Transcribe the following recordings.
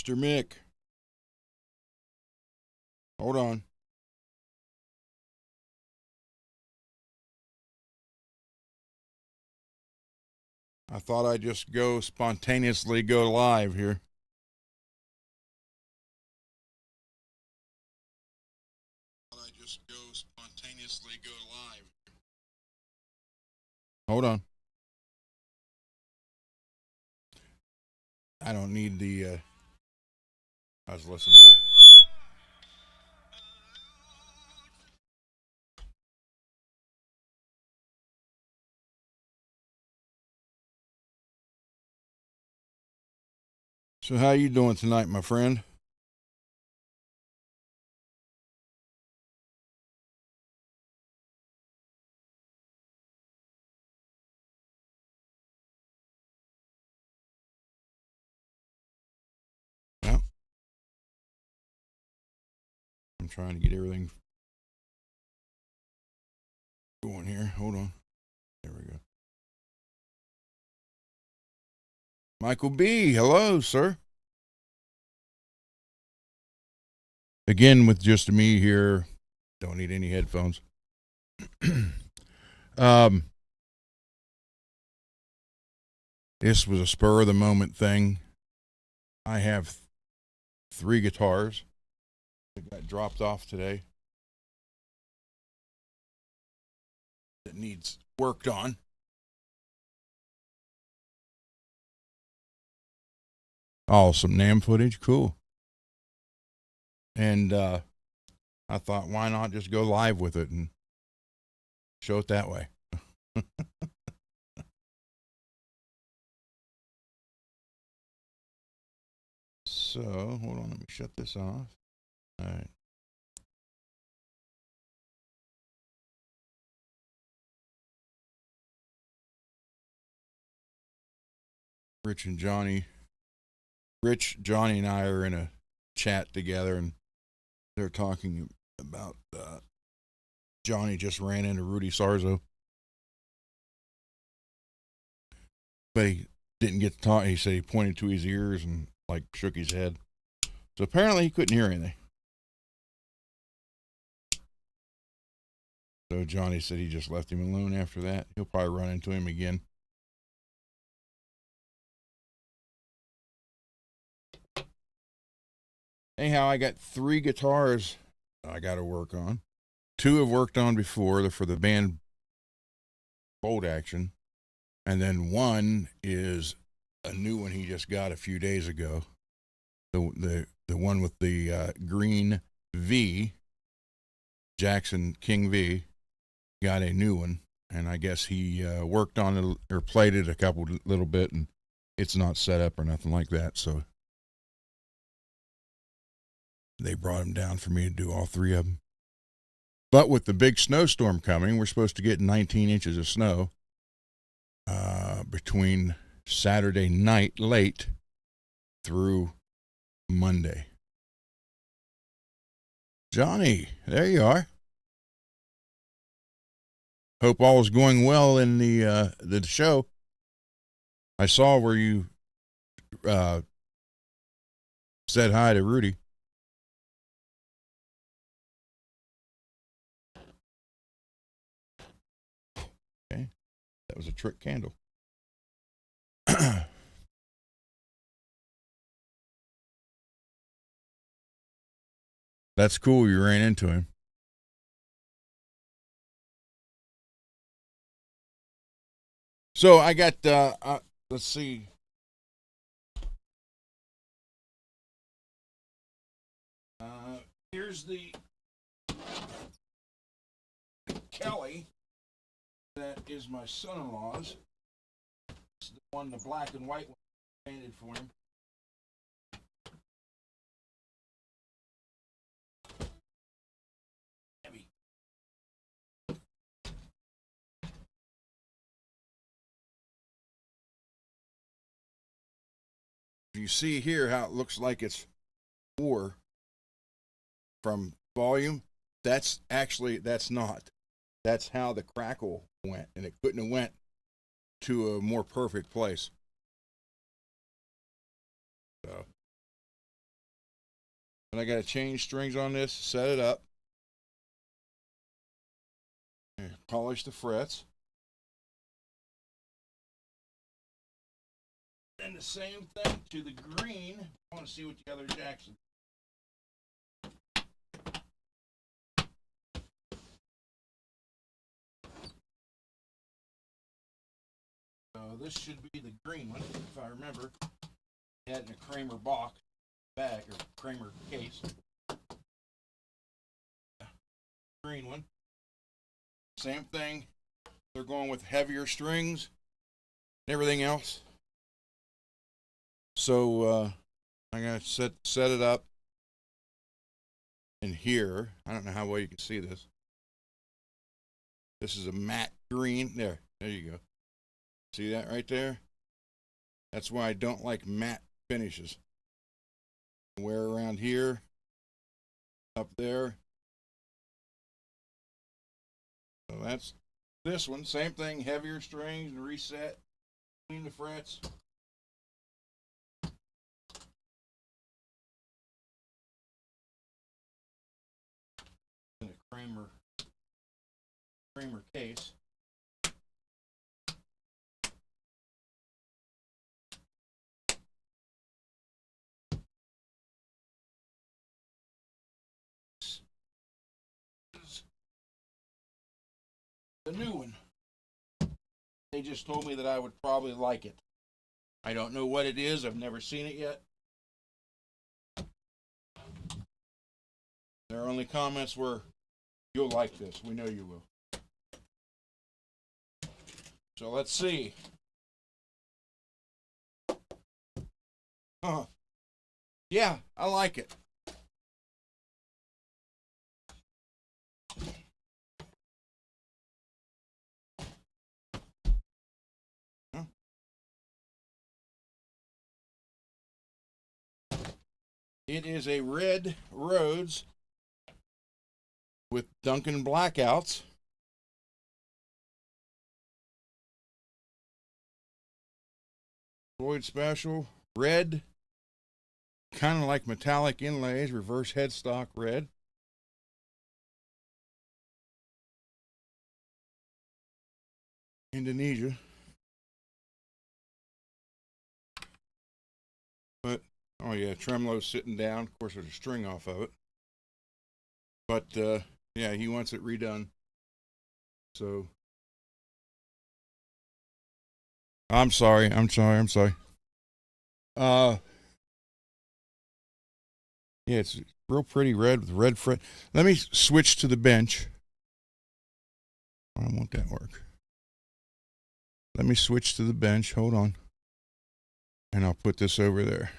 Mr. Mick. Hold on. I thought I'd just spontaneously go live here. Hold on. I don't need the. I was listening. So how you doing tonight, my friend? Yeah, I'm trying to get everything going here. Hold on. There we go. Michael B. Hello, sir. Again with just me here. Don't need any headphones. um, this was a spur of the moment thing. I have 3 guitars that got dropped off today that needs worked on. Oh, some NAMM footage, cool. And I thought, why not just go live with it and show it that way? So, hold on, let me shut this off. All right. Rich, Johnny, and I are in a chat together, and they're talking about Johnny just ran into Rudy Sarzo, but he didn't get to talk. He said he pointed to his ears and like shook his head. So apparently he couldn't hear anything. So Johnny said he just left him alone after that. He'll probably run into him again. Anyhow, I got 3 guitars I got to work on. 2 I've worked on before. They're for the band Bolt Action. And then 1 is a new one he just got a few days ago. The one with the green V, Jackson King V, got a new one. And I guess he worked on it or played it a little bit, and it's not set up or nothing like that. So they brought him down for me to do all 3 of them. But with the big snowstorm coming, we're supposed to get 19 inches of snow between Saturday night late through Monday. Johnny, there you are. Hope all is going well in the show. I saw where you said hi to Rudy. Okay, that was a trick candle. That's cool. You ran into him. So I got. Let's see. Here's the Kelly that is my son-in-law's. It's the one, the black and white one, painted for him. Heavy. You see here how it looks like it's 4 from volume. That's not. That's how the crackle went, and it couldn't have went to a more perfect place. So And I got to change strings on this, set it up, and polish the frets. And the same thing to the green. I want to see what the other Jackson. So this should be the green one, if I remember. It had in a Kramer box bag or Kramer case. Green one. Same thing. They're going with heavier strings and everything else. So I'm gonna set it up in here. I don't know how well you can see this. This is a matte green. There you go. See that right there? That's why I don't like matte finishes. Wear around here, up there. So that's this one. Same thing, heavier strings and reset. Clean the frets. In a Kramer case. The new one. They just told me that I would probably like it. I don't know what it is. I've never seen it yet. Their only comments were, "You'll like this. We know you will." So let's see. Yeah, I like it. It is a red Rhodes with Duncan blackouts. Floyd Special, red, kind of like metallic inlays, reverse headstock red. Indonesia. But, oh yeah, tremolo's sitting down. Of course, there's a string off of it. But, yeah, he wants it redone. So, I'm sorry. Yeah, it's real pretty red with red fret. Let me switch to the bench. I don't want that work. Let me switch to the bench. Hold on. And I'll put this over there.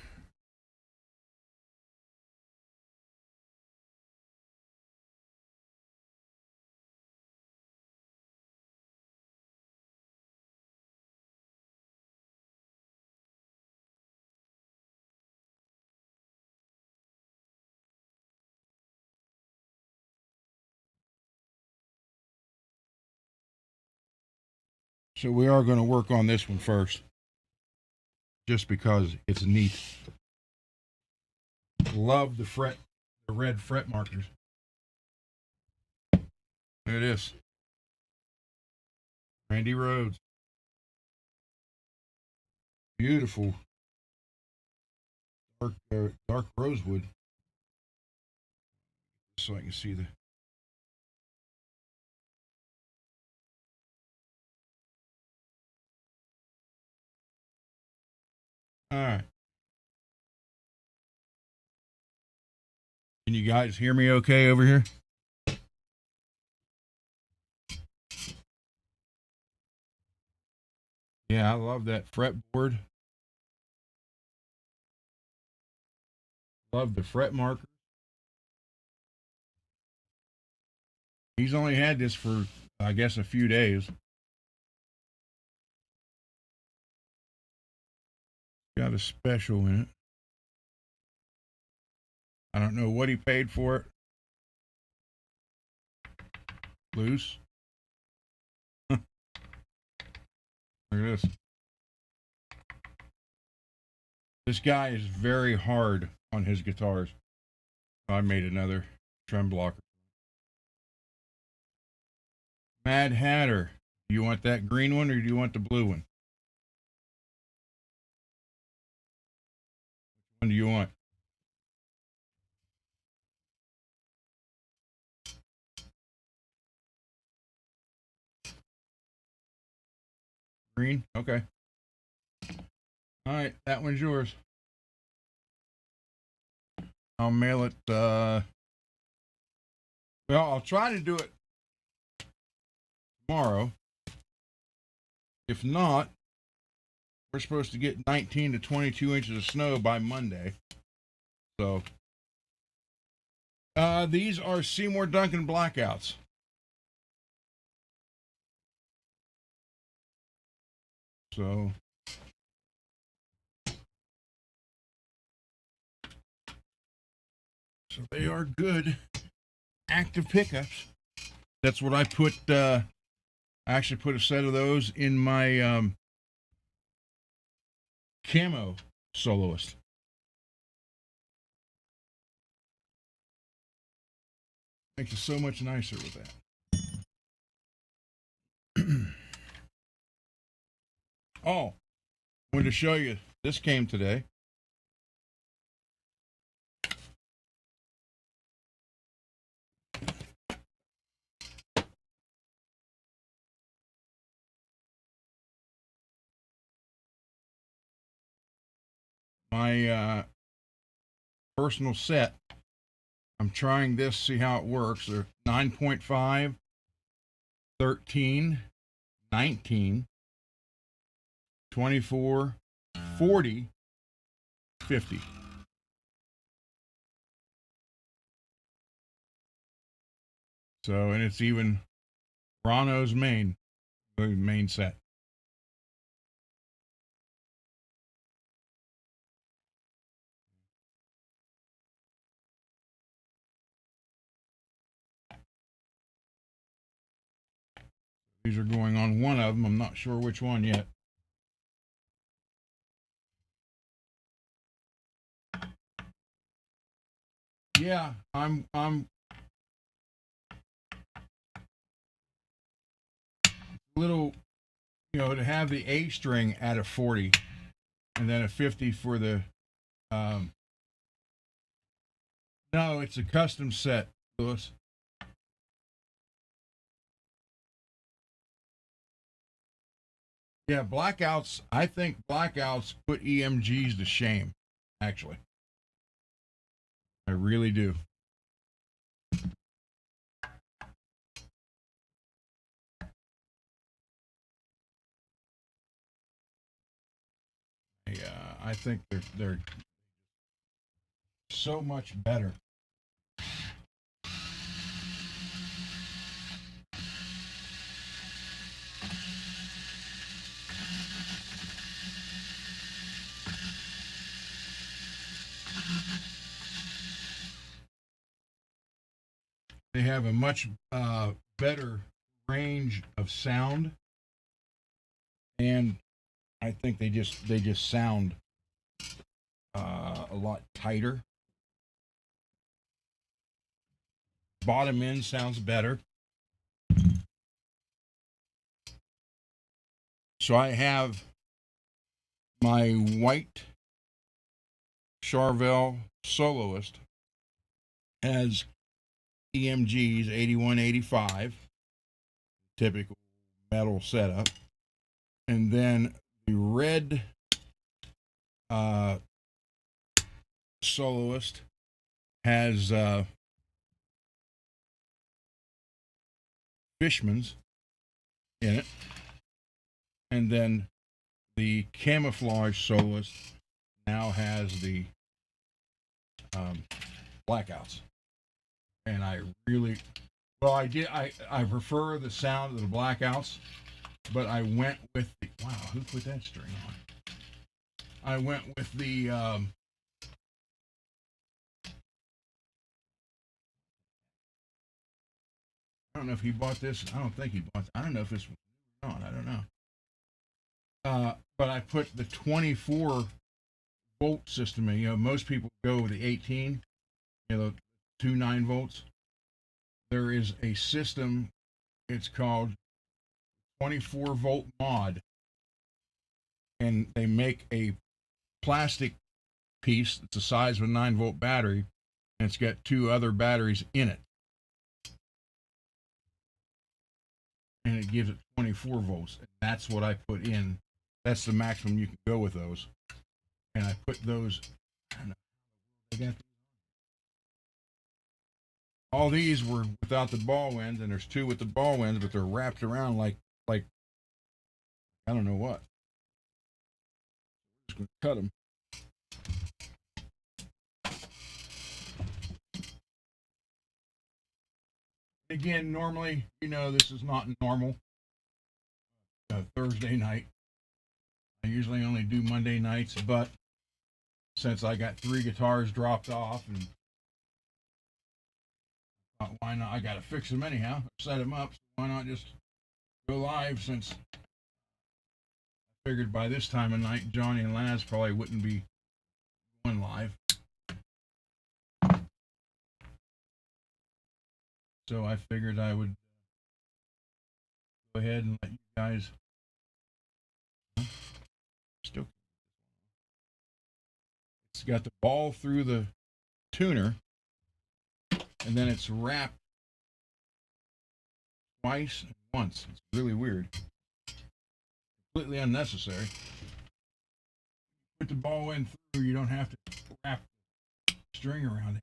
So we are going to work on this one first, just because it's neat. Love the red fret markers. There it is. Randy Rhodes. Beautiful. Dark rosewood. So I can see the. All right. Can you guys hear me okay over here? Yeah, I love that fretboard. Love the fret marker. He's only had this for, I guess, a few days. Got a special in it. I don't know what he paid for it. Loose. Look at this. This guy is very hard on his guitars. I made another trem blocker. Mad Hatter, do you want that green one or do you want the blue one? Which one do you want? Green? Okay. All right, that one's yours. I'll mail it. Well, I'll try to do it tomorrow. If not, we're supposed to get 19 to 22 inches of snow by Monday. So, these are Seymour Duncan blackouts. So, they are good active pickups. That's what I put. I actually put a set of those in my camo soloist. Makes it so much nicer with that. Oh, wanted to show you. This came today. My personal set. I'm trying this, see how it works. They're 9.5, 13, 19, 24, 40, 50. So, and it's even Rano's main set. These are going on one of them. I'm not sure which one yet. Yeah, I'm a little, to have the A string at a 40 and then a 50 for the no, it's a custom set, Lewis. Yeah, blackouts. I think blackouts put EMGs to shame, actually. I really do. Yeah, I think they're so much better. They have a much better range of sound, and I think they just sound a lot tighter. Bottom end sounds better. So I have my white Charvel Soloist has EMGs 8185, typical metal setup, and then the red Soloist has Fishman's in it, and then the camouflage Soloist now has the blackouts. And I really, well, I prefer the sound of the blackouts, but I went with the, wow, who put that string on? I went with the I don't know if he bought this. I don't think he bought. I don't know if this was on. I don't know. But I put the 24 volt system in. Most people go with the 18. two 9 volts. There is a system, it's called 24-volt mod, and they make a plastic piece that's the size of a 9-volt battery, and it's got two other batteries in it, and it gives it 24 volts. And that's what I put in. That's the maximum you can go with those. And I put those, I don't know, all these were without the ball ends, and there's two with the ball ends, but they're wrapped around like I don't know what. Just gonna cut them. Again, normally, this is not normal. Thursday night. I usually only do Monday nights, but since I got 3 guitars dropped off, and why not? I got to fix them anyhow. Set them up. So why not just go live? Since I figured by this time of night, Johnny and Laz probably wouldn't be going live. So I figured I would go ahead and let you guys. Still, it's got the ball through the tuner, and then it's wrapped twice and once. It's really weird. Completely unnecessary. Put the ball in through, you don't have to wrap the string around it.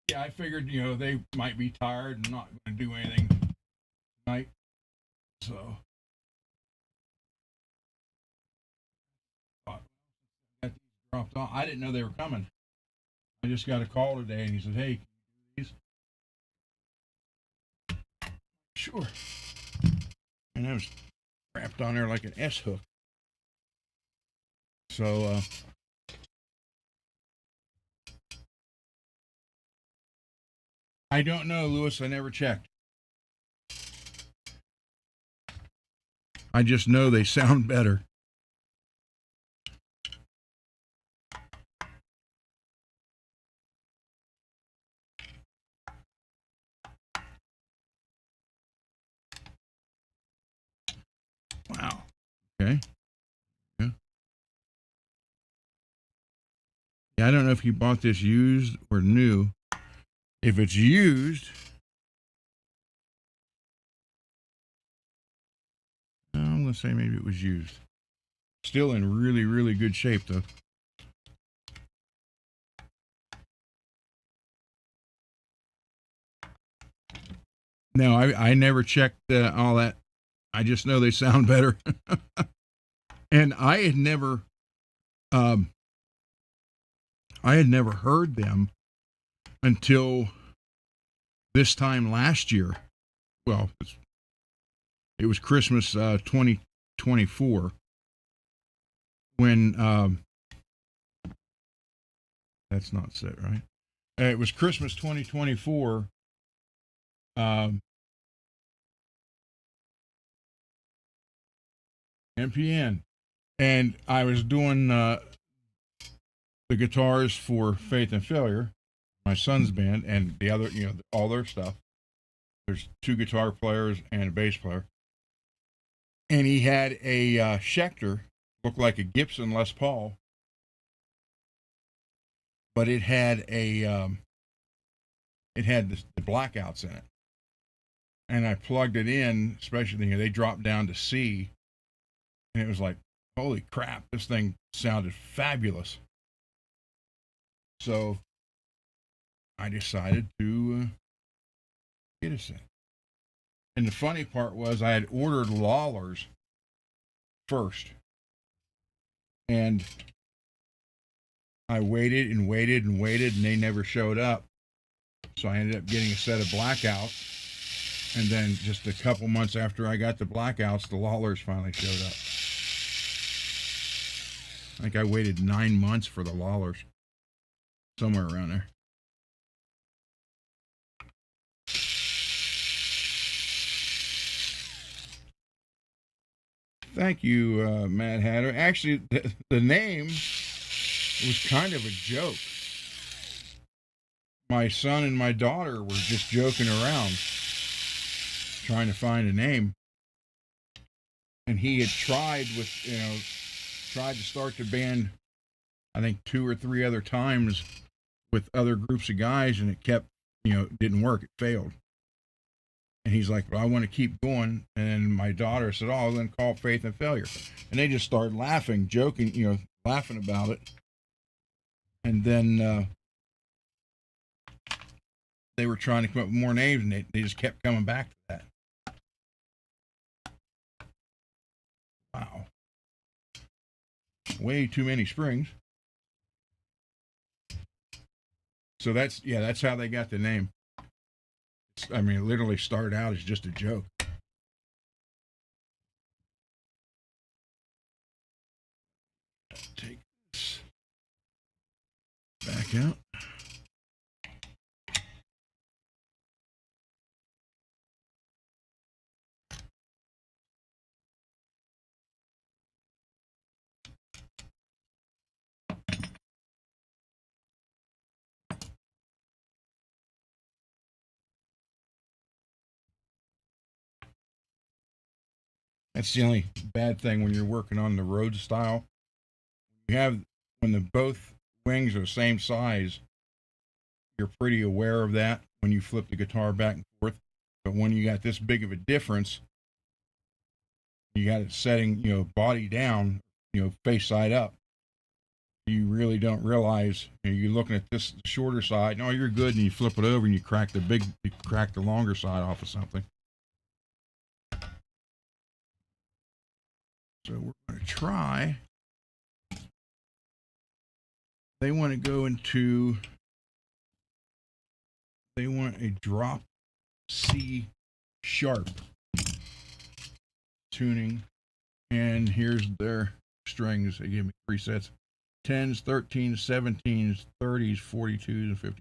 Yeah, I figured, they might be tired and not going to do anything tonight. So, got these dropped off. I didn't know they were coming. I just got a call today, and he said, "Hey, can you do these?" Sure. And I was wrapped on there like an S hook. So, I don't know, Lewis. I never checked. I just know they sound better. Wow. Okay. Yeah. Yeah, I don't know if you bought this used or new. If it's used, I'm going to say maybe it was used. Still in really, really good shape, though. No, I never checked all that. I just know they sound better. And I had never heard them until this time last year. Well, it was Christmas 2024 when that's not set right. It was Christmas 2024. MPN, and I was doing the guitars for Faith and Failure, my son's band, and the other, all their stuff. There's 2 guitar players and a bass player, and he had a Schecter, looked like a Gibson Les Paul, but it had the blackouts in it, and I plugged it in, especially they dropped down to C, and it was like, holy crap, this thing sounded fabulous. So I decided to get a set. And the funny part was I had ordered Lawlor's first. And I waited and waited and waited, and they never showed up. So I ended up getting a set of blackouts. And then just a couple months after I got the blackouts, the Lawlor's finally showed up. I think I waited 9 months for the Lawlor's. Somewhere around there. Thank you, Mad Hatter. Actually, the name was kind of a joke. My son and my daughter were just joking around, trying to find a name. And he had tried tried to start the band, I think 2 or 3 other times with other groups of guys, and it kept, didn't work. It failed. And he's like, well, I want to keep going. And my daughter said, oh, then call Faith and Failure. And they just started laughing, joking, laughing about it. And then they were trying to come up with more names, and they just kept coming back to that. Wow. Way too many springs. So that's how they got the name. I mean, it literally started out as just a joke. Take this back out. That's the only bad thing when you're working on the road style. When the both wings are the same size, you're pretty aware of that when you flip the guitar back and forth. But when you got this big of a difference, you got it setting, body down, face side up. You really don't realize, you're looking at this shorter side. No, you're good, and you flip it over and you crack the longer side off of something. So we're going to try. They want a drop C sharp tuning. And here's their strings. They give me 3 sets: 10s, 13s, 17s, 30s, 42s, and 50s.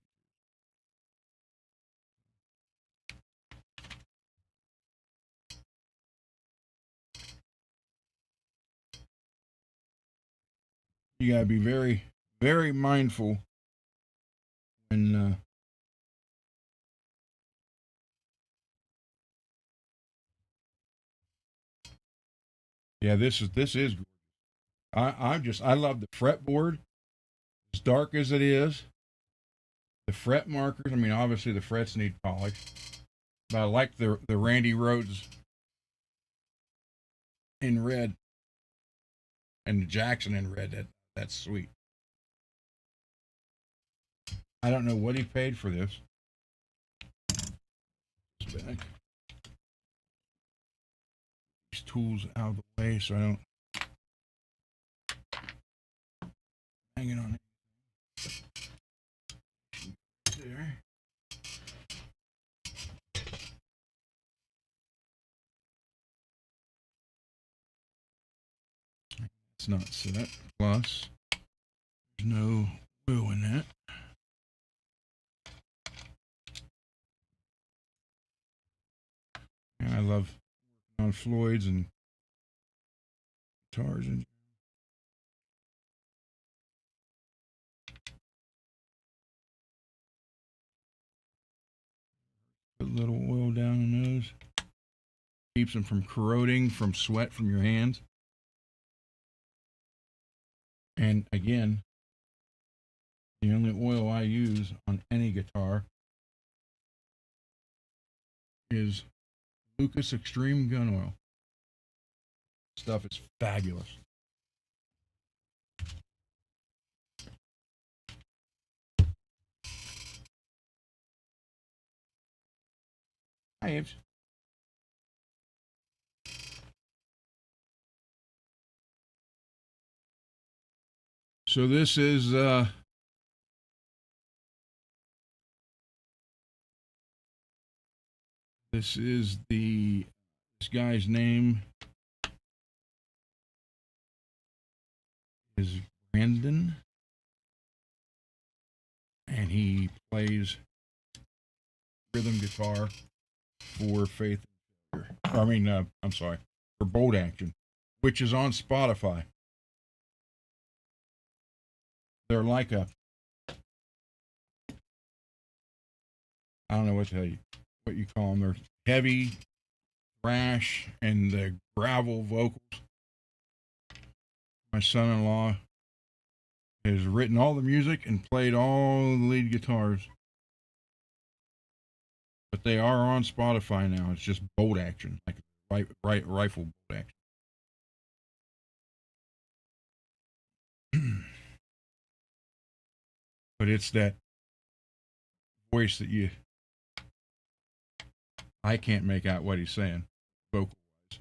You got to be very, very mindful when this is. I love the fretboard, as dark as it is. The fret markers. I mean, obviously the frets need polish, but I like the Randy Rhoads in red and the Jackson in red. That's sweet. I don't know what he paid for this. Back. These tools out of the way so I don't hang it on there. It's not set. Plus, there's no oil in that. And I love working on Floyds and guitars and put a little oil down in those. Keeps them from corroding from sweat from your hands. And again, the only oil I use on any guitar is Lucas Extreme Gun Oil. Stuff is fabulous. Hi, Aves. So this is this guy's name is Brandon, and he plays rhythm guitar for Faith. I'm sorry, for Bolt Action. which is on Spotify. They're like a, I don't know what you call them. They're heavy thrash and the gravel vocals. My son-in-law has written all the music and played all the lead guitars. But they are on Spotify now. It's just bolt action, like rifle bolt action. But it's that voice that I can't make out what he's saying, vocal wise.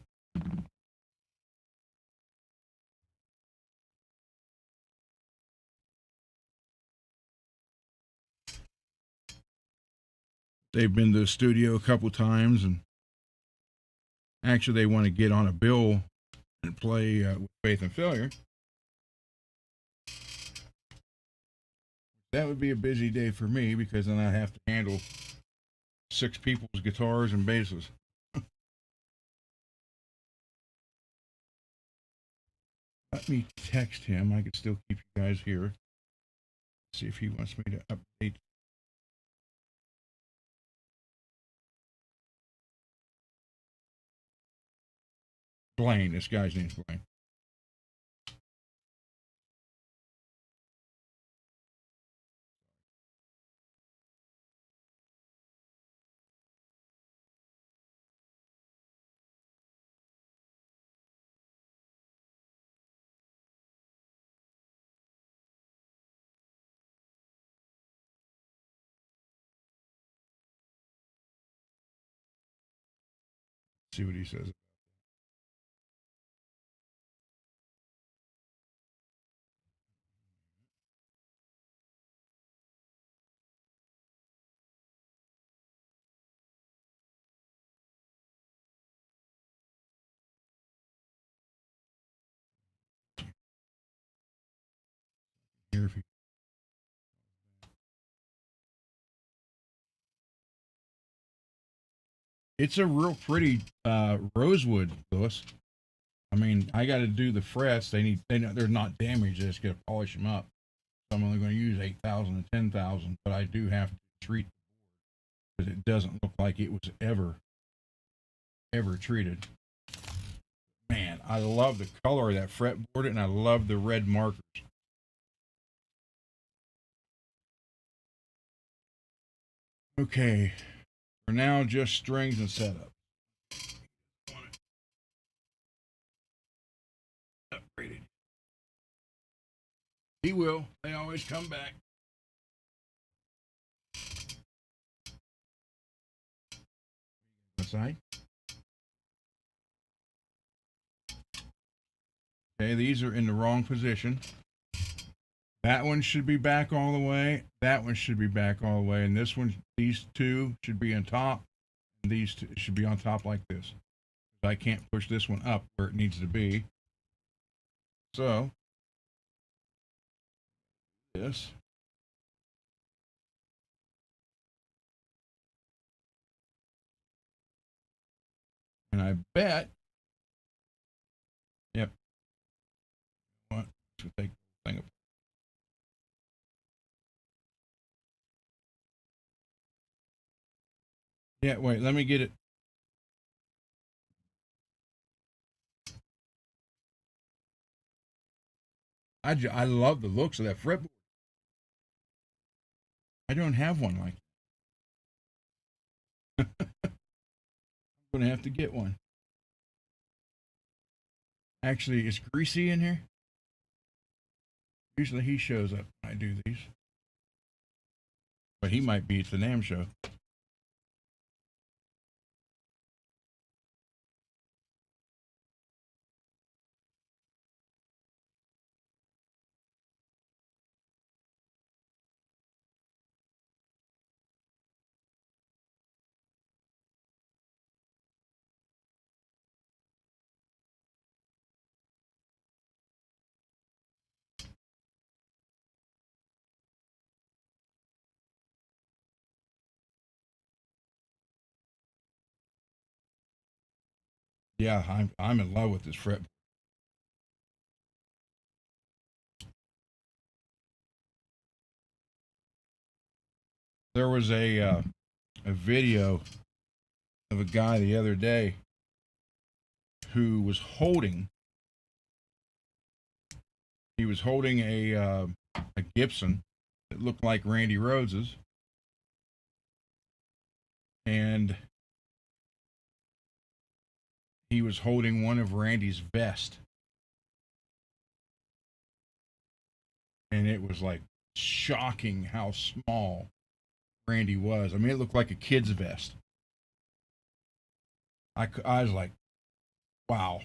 They've been to the studio a couple times, and actually they want to get on a bill and play with Faith and Failure. That would be a busy day for me because then I have to handle 6 people's guitars and basses. Let me text him. I could still keep you guys here. See if he wants me to update. Blaine. This guy's name's Blaine. See what he says. Here if he It's a real pretty rosewood, Lewis. I mean, I got to do the frets. They're not damaged. I just got to polish them up. So I'm only going to use 8,000 and 10,000, but I do have to treat because it doesn't look like it was ever treated. Man, I love the color of that fretboard, and I love the red markers. Okay, for now, just strings and setup. Upgraded. He will. They always come back. Side. Okay, these are in the wrong position. That one should be back all the way. That one should be back all the way. And this one, these two should be on top. And these two should be on top like this. I can't push this one up where it needs to be. So, this. And I bet, yep, what to take the thing up. Yeah, wait, let me get it. I love the looks of that fretboard. I don't have one like that. I'm going to have to get one. Actually, is Greasy in here? Usually he shows up when I do these. But he might be at the NAMM show. Yeah, I'm in love with this fretboard. There was a video of a guy the other day who was holding. He was holding a Gibson that looked like Randy Rhodes's, and he was holding one of Randy's vests, and it was like shocking how small Randy was. I mean, it looked like a kid's vest. I was like, wow.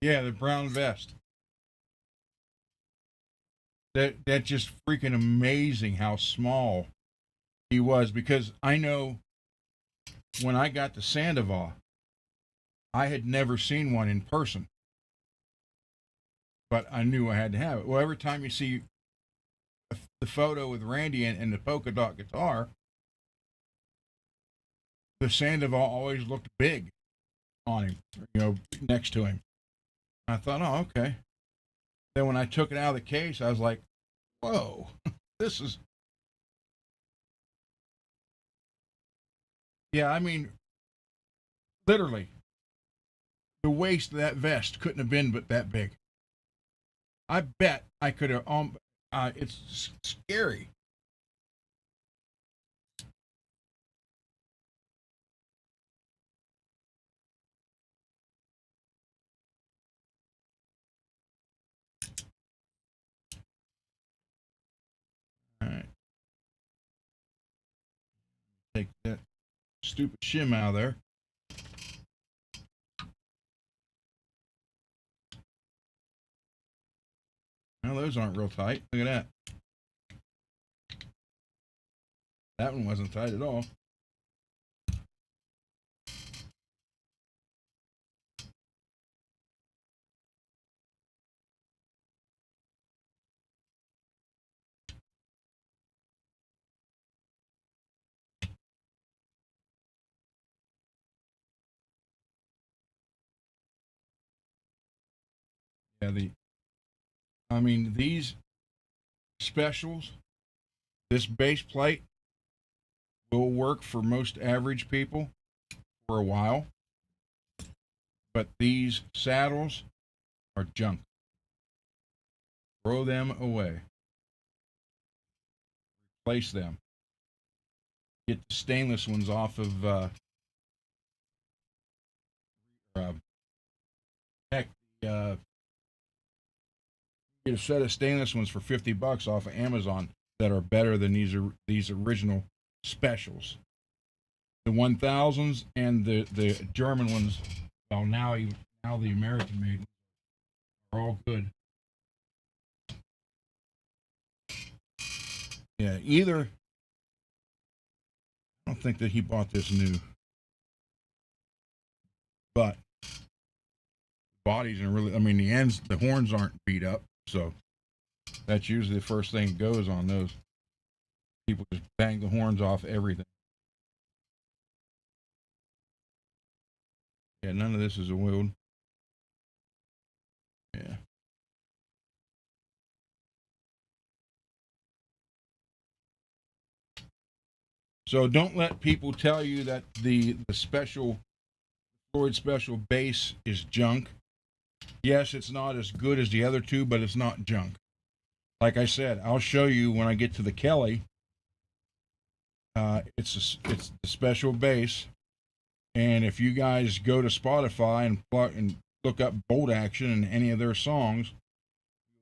Yeah, the brown vest. That just freaking amazing how small he was, because I know when I got to Sandoval, I had never seen one in person, but I knew I had to have it. Well, every time you see the photo with Randy and the polka dot guitar, the Sandoval always looked big on him, next to him. I thought, oh, okay. Then when I took it out of the case, I was like, whoa, this is. Yeah, I mean, literally, the waist of that vest couldn't have been but that big. I bet I could have. It's scary. All right, take that stupid shim out of there. Well, those aren't real tight. Look at that. That one wasn't tight at all. Yeah, I mean, these specials, this base plate will work for most average people for a while, but these saddles are junk. Throw them away. Replace them. Get the stainless ones off of uh, heck. Uh, get a set of stainless ones for $50 off of Amazon that are better than these original specials. The 1000s and the German ones. Well, now the American made are all good. Yeah, either. I don't think that he bought this new, but bodies and really, I mean, the horns aren't beat up, so that's usually the first thing that goes on those. People just bang the horns off everything. Yeah, none of this is oiled. Yeah. So don't let people tell you that the special Floyd special bass is junk. Yes, it's not as good as the other two, but it's not junk. Like I said, I'll show you when I get to the Kelly. It's the special bass, and if you guys go to Spotify and look up Bolt Action and any of their songs,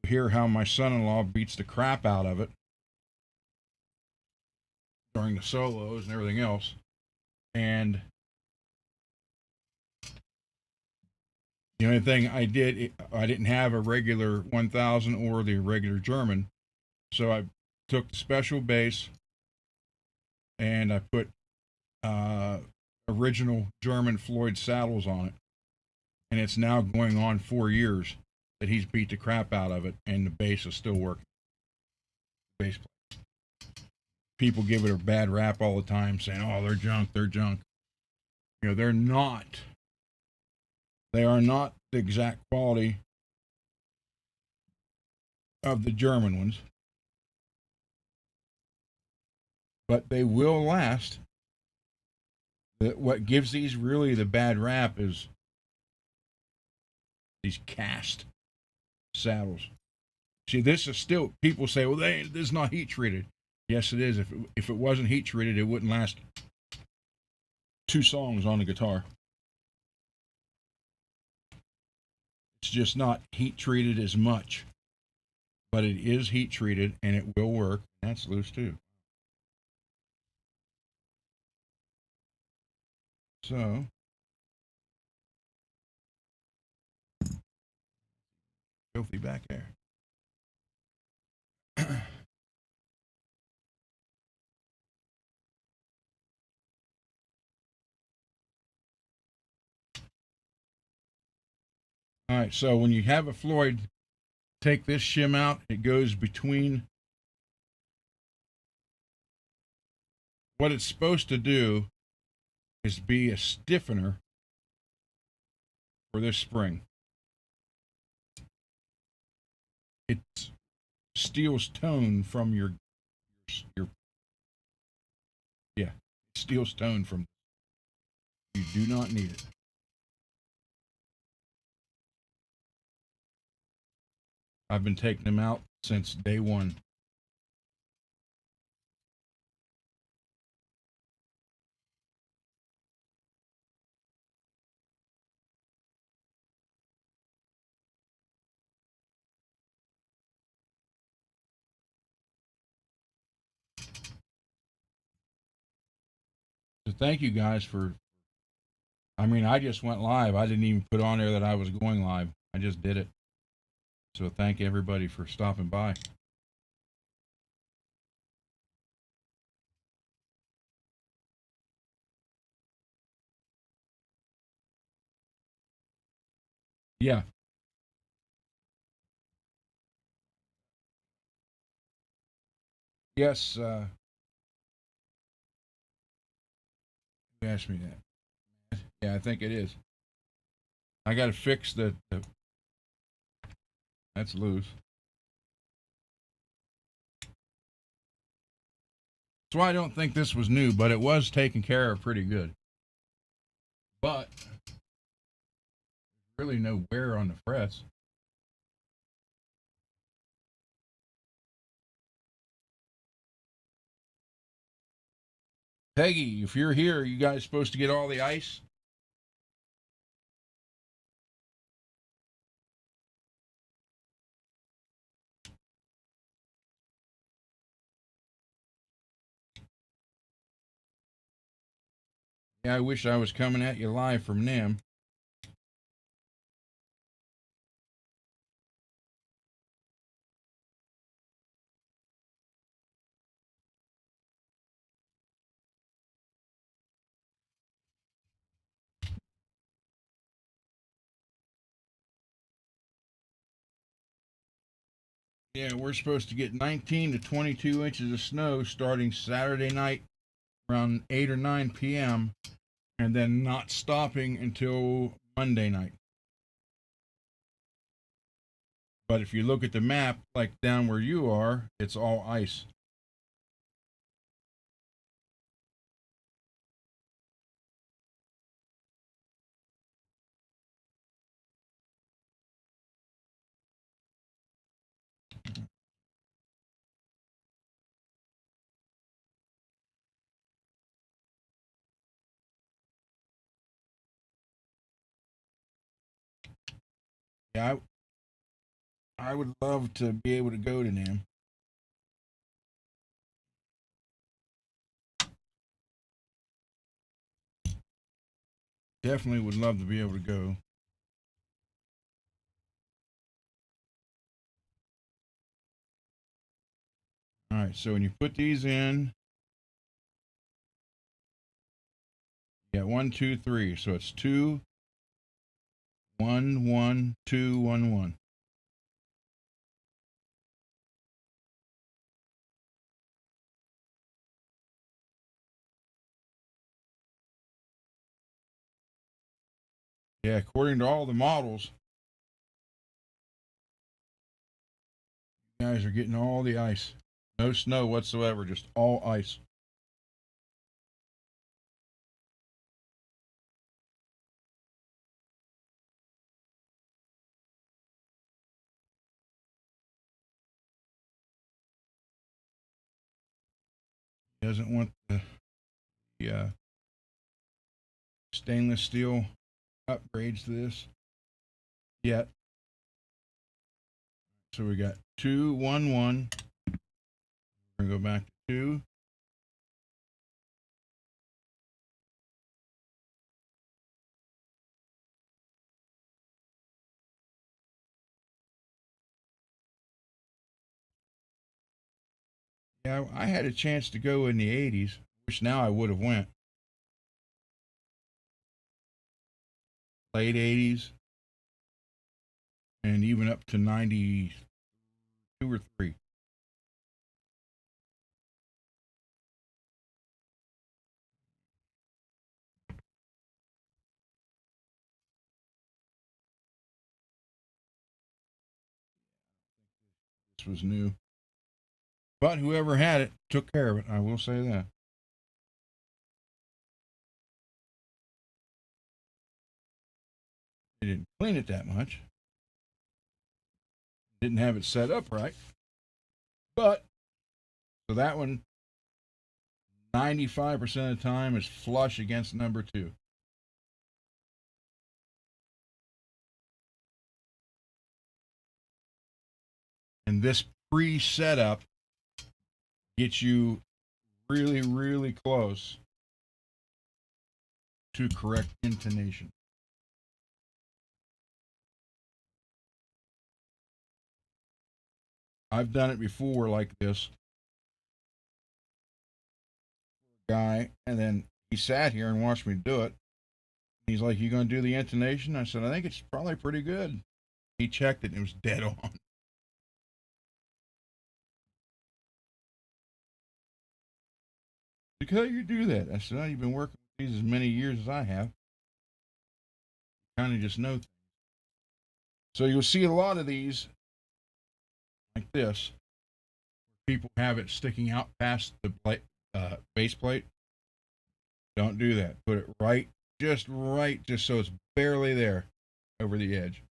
you'll hear how my son-in-law beats the crap out of it during the solos and everything else. And the only thing I didn't have a regular 1000 or the regular German, so I took the special bass and I put original German Floyd saddles on it, and it's now going on 4 years that he's beat the crap out of it, and the bass is still working. bass players. People give it a bad rap all the time, saying, "Oh, they're junk, they're junk." You know, they're not. They are not the exact quality of the German ones, but they will last. What gives these really the bad rap is these cast saddles. See, this is still, people say, well, this is not heat treated. Yes, it is. If it wasn't heat treated, it wouldn't last 2 songs on the guitar. It's just not heat treated as much, but it is heat treated and it will work. That's loose too. So, filthy back there. All right, so when you have a Floyd, take this shim out. It goes between. What it's supposed to do is be a stiffener for this spring. It steals tone from your yeah, it steals tone from. You do not need it. I've been taking them out since day one. So thank you guys for. I mean, I just went live. I didn't even put on there that I was going live. I just did it. So thank everybody for stopping by. Yeah. Yes. You asked me that. Yeah, I think it is. I got to fix the. That's loose. That's why I don't think this was new, but it was taken care of pretty good. But really no wear on the frets. Peggy, if you're here, you guys supposed to get all the ice? Yeah, I wish I was coming at you live from NAMM. Yeah, we're supposed to get 19 to 22 inches of snow starting Saturday night around 8 or 9 p.m. and then not stopping until Monday night. But if you look at the map, like down where you are, it's all ice. Yeah, I would love to be able to go to NAMM. Definitely would love to be able to go. All right, so when you put these in, you got 1, 2, 3. So it's 2, 1, 1, 2, 1, 1. Yeah, according to all the models, you guys are getting all the ice. No snow whatsoever, just all ice. He doesn't want the stainless steel upgrades to this yet. So we got 211. We're gonna go back to 2. Yeah, I had a chance to go in the 80s, which now I would have went. Late 80s and even up to 92 or 3. This was new. But whoever had it took care of it. I will say that. They didn't clean it that much. Didn't have it set up right. But so that one, 95% of the time, is flush against number 2. And this pre-setup gets you really, really close to correct intonation. I've done it before like this guy, and then he sat here and watched me do it. He's like, "You gonna do the intonation?" I said, "I think it's probably pretty good." He checked it and it was dead on. Like, how do you do that? I said, "Oh, you've been working with these as many years as I have. Kind of just know things." So you'll see a lot of these like this. People have it sticking out past the base plate. Don't do that. Put it right, just so it's barely there over the edge.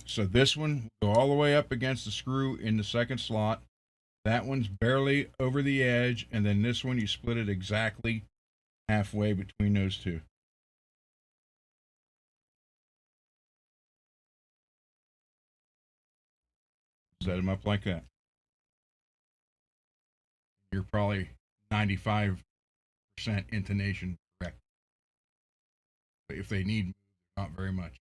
So this one go all the way up against the screw in the second slot. That one's barely over the edge, and then this one you split it exactly halfway between those two. Set them up like that. You're probably 95% intonation correct. But if they need, not very much.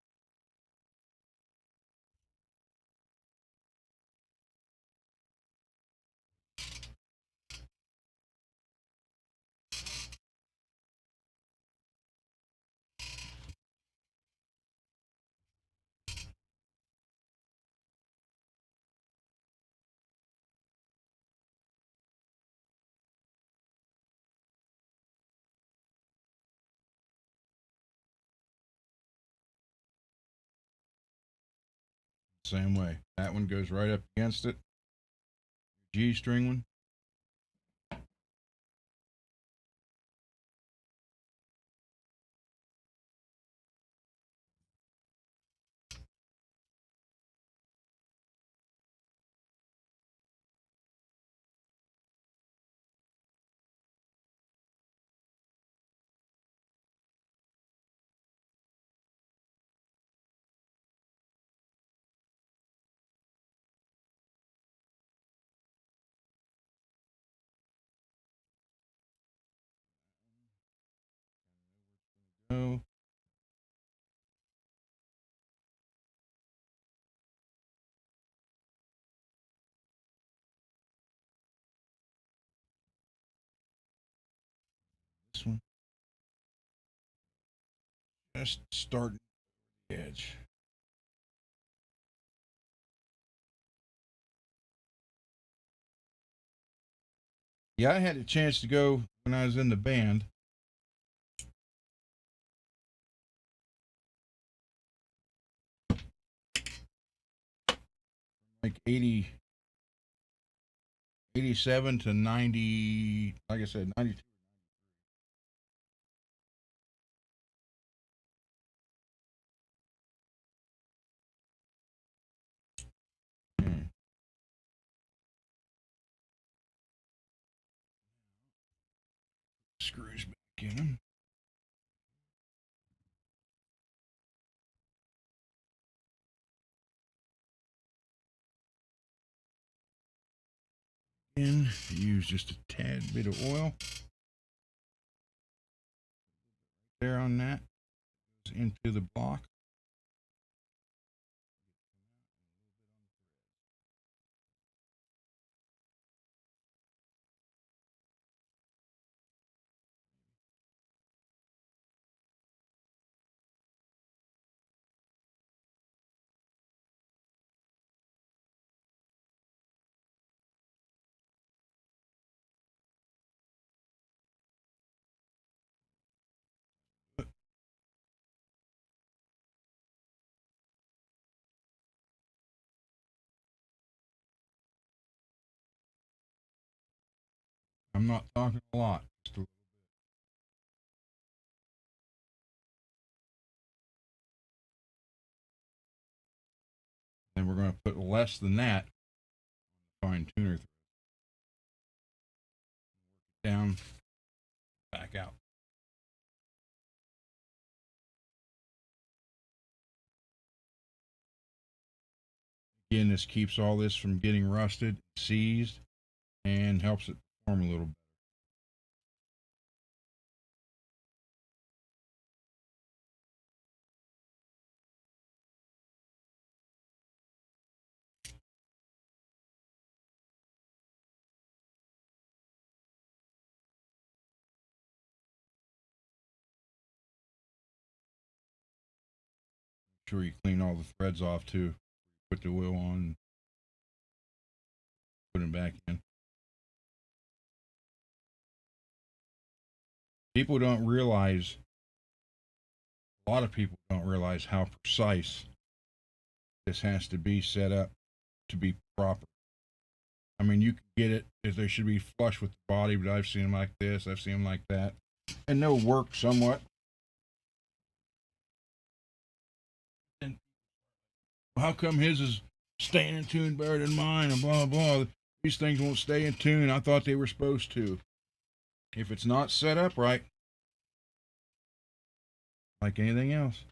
Same way. That one goes right up against it. G string one. No. This one. Just starting the edge. Yeah, I had a chance to go when I was in the band. Like 87 to 90, like I said, 92. Hmm. Screws back in them. And use just a tad bit of oil there on that. Goes into the block. I'm not talking a lot. Then we're going to put less than that fine tuner down, back out. Again, this keeps all this from getting rusted, seized, and helps it perform a little better. Make sure you clean all the threads off too. Put the wheel on, put them back in. People don't realize, a lot of people don't realize how precise this has to be set up to be proper. I mean, you can get it if they should be flush with the body, but I've seen them like this, I've seen them like that, and they'll work somewhat. And how come his is staying in tune better than mine, and blah blah. These things won't stay in tune. I thought they were supposed to. If it's not set up right, like anything else.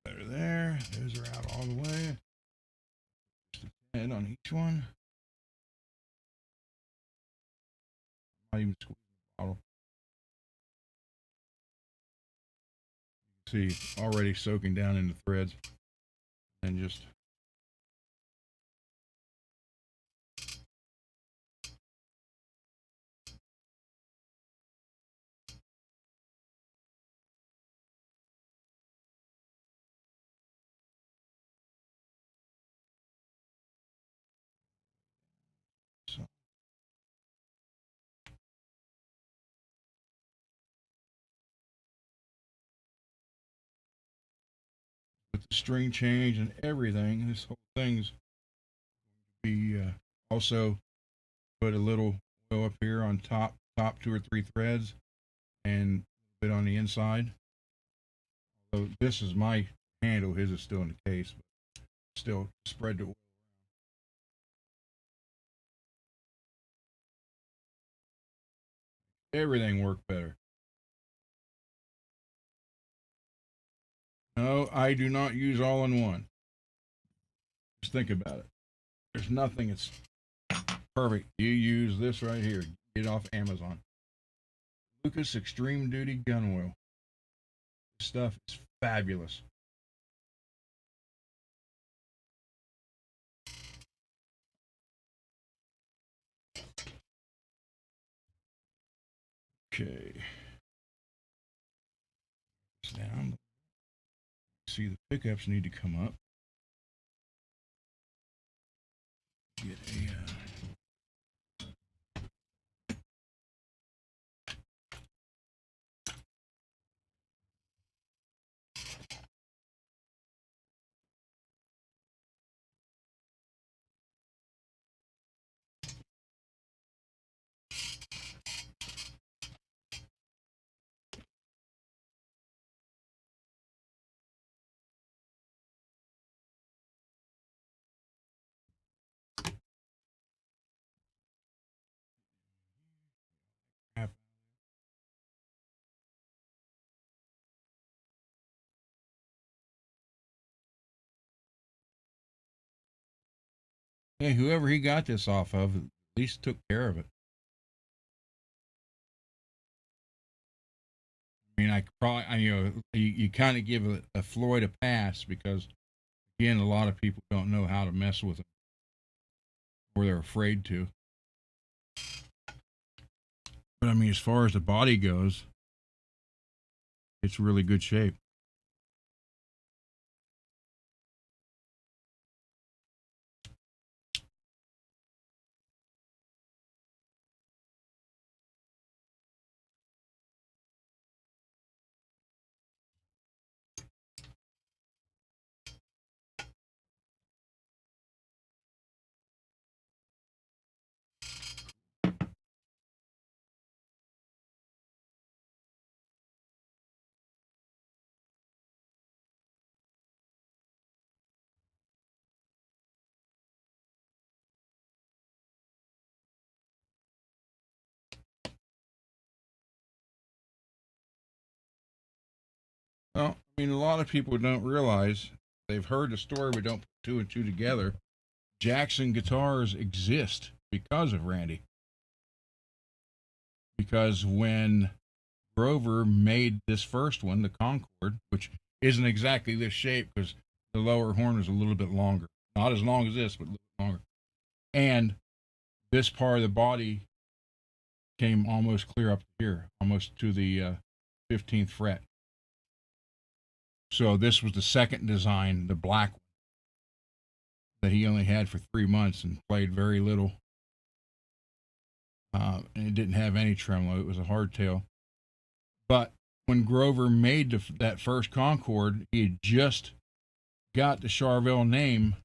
There, there. Those are out all the way. Just a head on each one. Not even squeeze the bottle. See, already soaking down in the threads, and just so. With the string change and everything, this whole thing's be also put a little oil up here on top 2 or 3 threads, and a bit on the inside. So this is my handle. His is still in the case, but still spread the oil. Everything worked better. No, I do not use all in one. Just think about it. There's nothing that's perfect. You use this right here. Get it off Amazon. Lucas Extreme Duty Gun Oil. This stuff is fabulous. Okay. down. See, the pickups need to come up. Get a Hey, whoever he got this off of, at least took care of it. I mean, I probably, you kind of give a Floyd a pass because, again, a lot of people don't know how to mess with it, or they're afraid to. But I mean, as far as the body goes, it's really good shape. Well, I mean, a lot of people don't realize they've heard the story, but don't put two and two together. Jackson guitars exist because of Randy. Because when Grover made this first one, the Concorde, which isn't exactly this shape because the lower horn is a little bit longer. Not as long as this, but a little bit longer. And this part of the body came almost clear up here, almost to the 15th fret. So this was the second design, the black one, that he only had for 3 months and played very little. And it didn't have any tremolo. It was a hardtail. But when Grover made that first Concorde, he had just got the Charvel name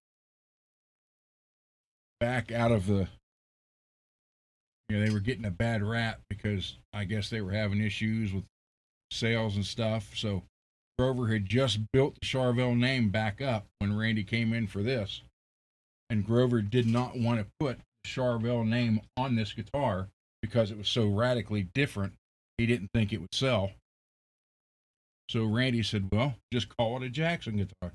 back out of the. They were getting a bad rap because I guess they were having issues with sales and stuff. So Grover had just built the Charvel name back up when Randy came in for this. And Grover did not want to put the Charvel name on this guitar because it was so radically different. He didn't think it would sell. So Randy said, well, just call it a Jackson guitar.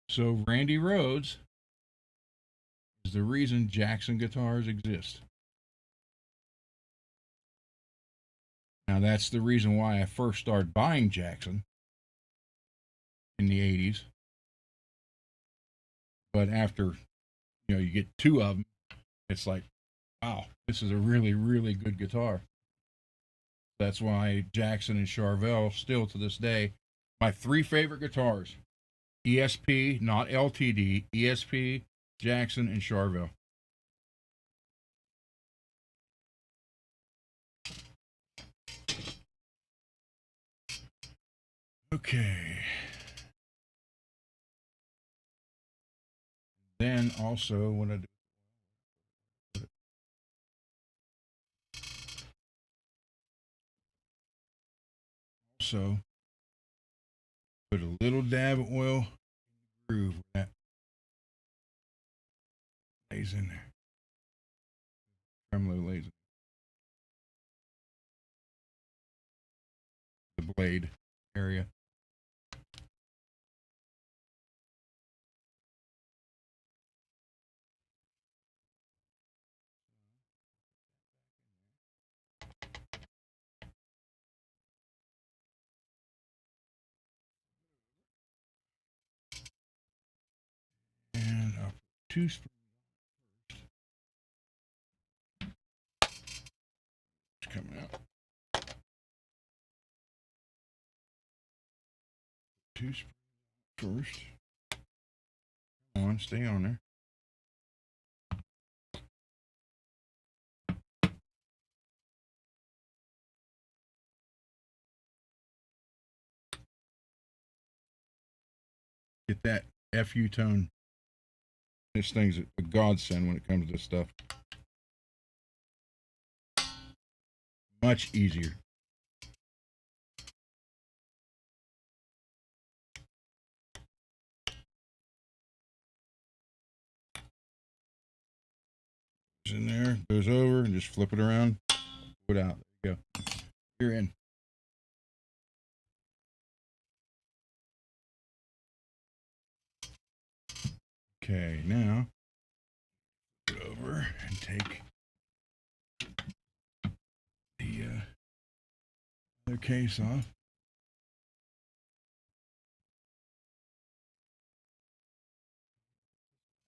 So Randy Rhoads is the reason Jackson guitars exist. Now, that's the reason why I first started buying Jackson in the 80s. But after, you get two of them, it's like, wow, this is a really, really good guitar. That's why Jackson and Charvel, still to this day, my three favorite guitars: ESP, not LTD, ESP, Jackson, and Charvel. Okay. Then also, what I do. Also, put a little dab of oil in the groove where that lays in there. Tremolo lays in the blade area. And I'll put two springs coming out. two first. Come on, stay on there. Get that FU tone. This thing's a godsend when it comes to this stuff. Much easier. In there, goes over, and just flip it around, put it out. There you go. You're in. Okay, now put it over and take the other case off.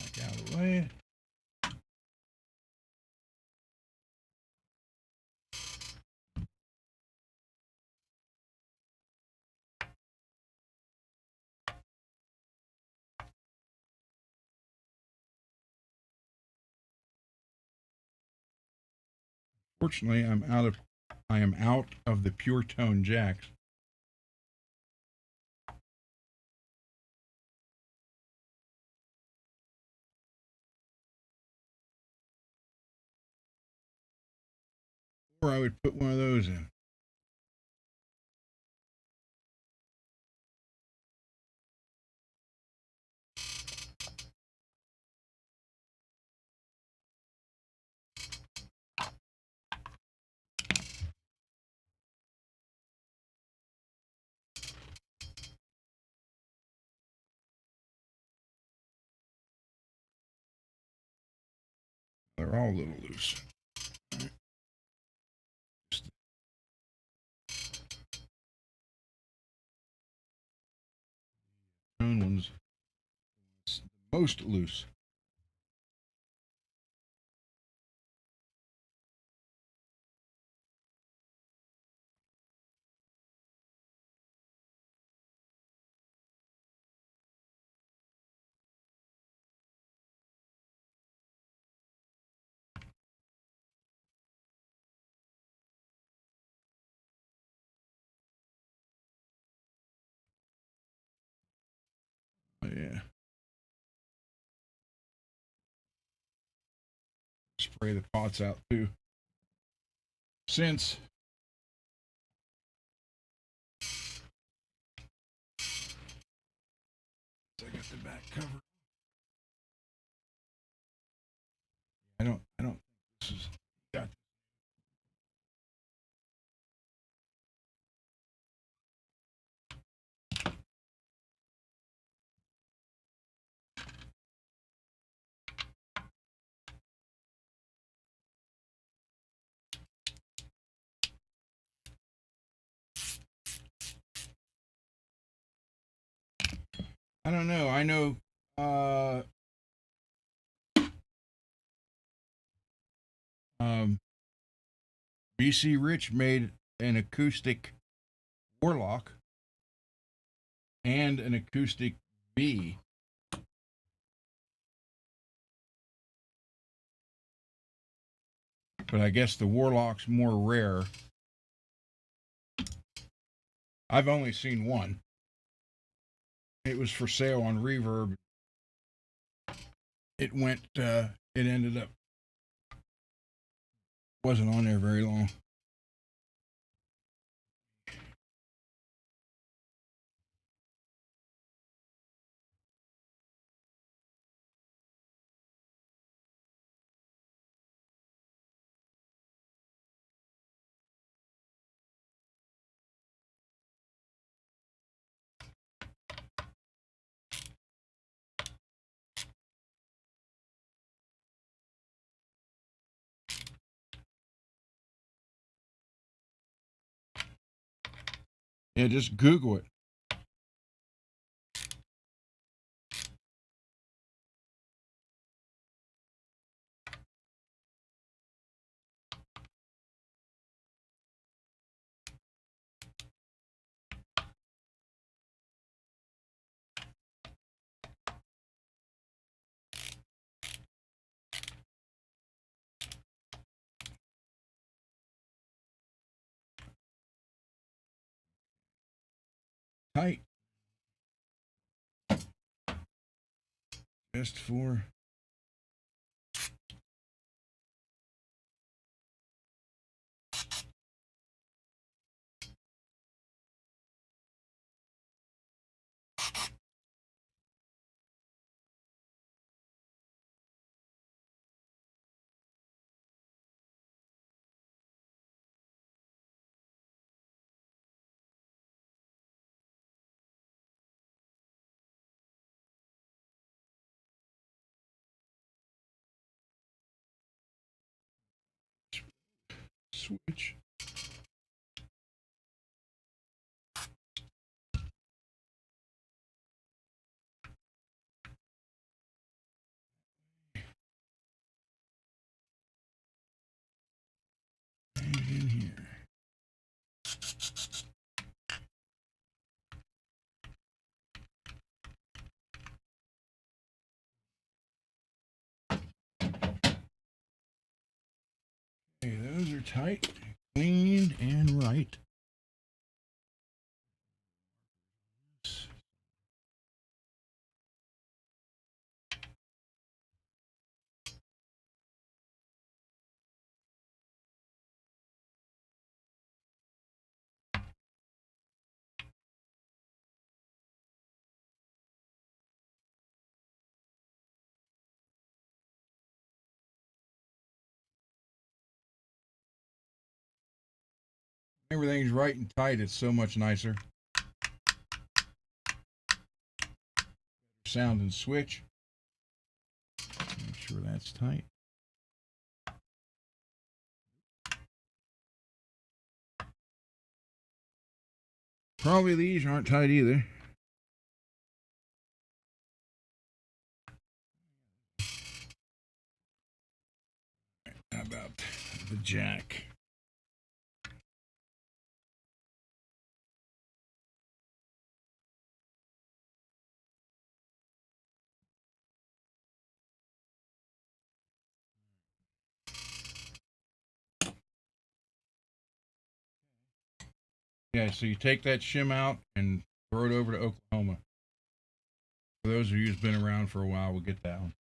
Back out of the way. Fortunately, I am out of the pure tone jacks. Or I would put one of those in. They're all a little loose. Right. Tone one's the most loose. Oh, yeah. Spray the pots out too. Since I got the back cover. I don't think this is got. I don't know. I know BC Rich made an acoustic Warlock and an acoustic B. But I guess the Warlock's more rare. I've only seen one. It was for sale on Reverb. It ended up, wasn't on there very long. Yeah, just Google it. tight. Just for switch. And in here. Okay, those are tight, cleaned, and right. Everything's right and tight. It's so much nicer. Sound and switch. Make sure that's tight. Probably these aren't tight either. How about the jack? Yeah, so you take that shim out and throw it over to Oklahoma. For those of you who's been around for a while, we'll get that one.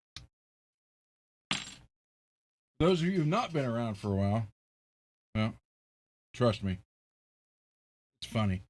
Those of you who've not been around for a while, well, trust me, it's funny.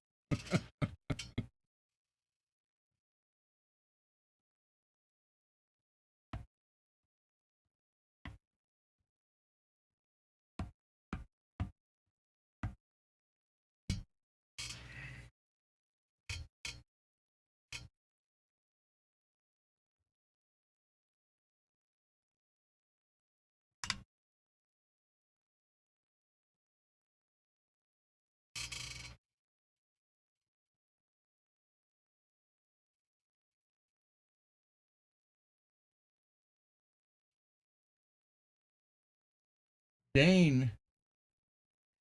Dane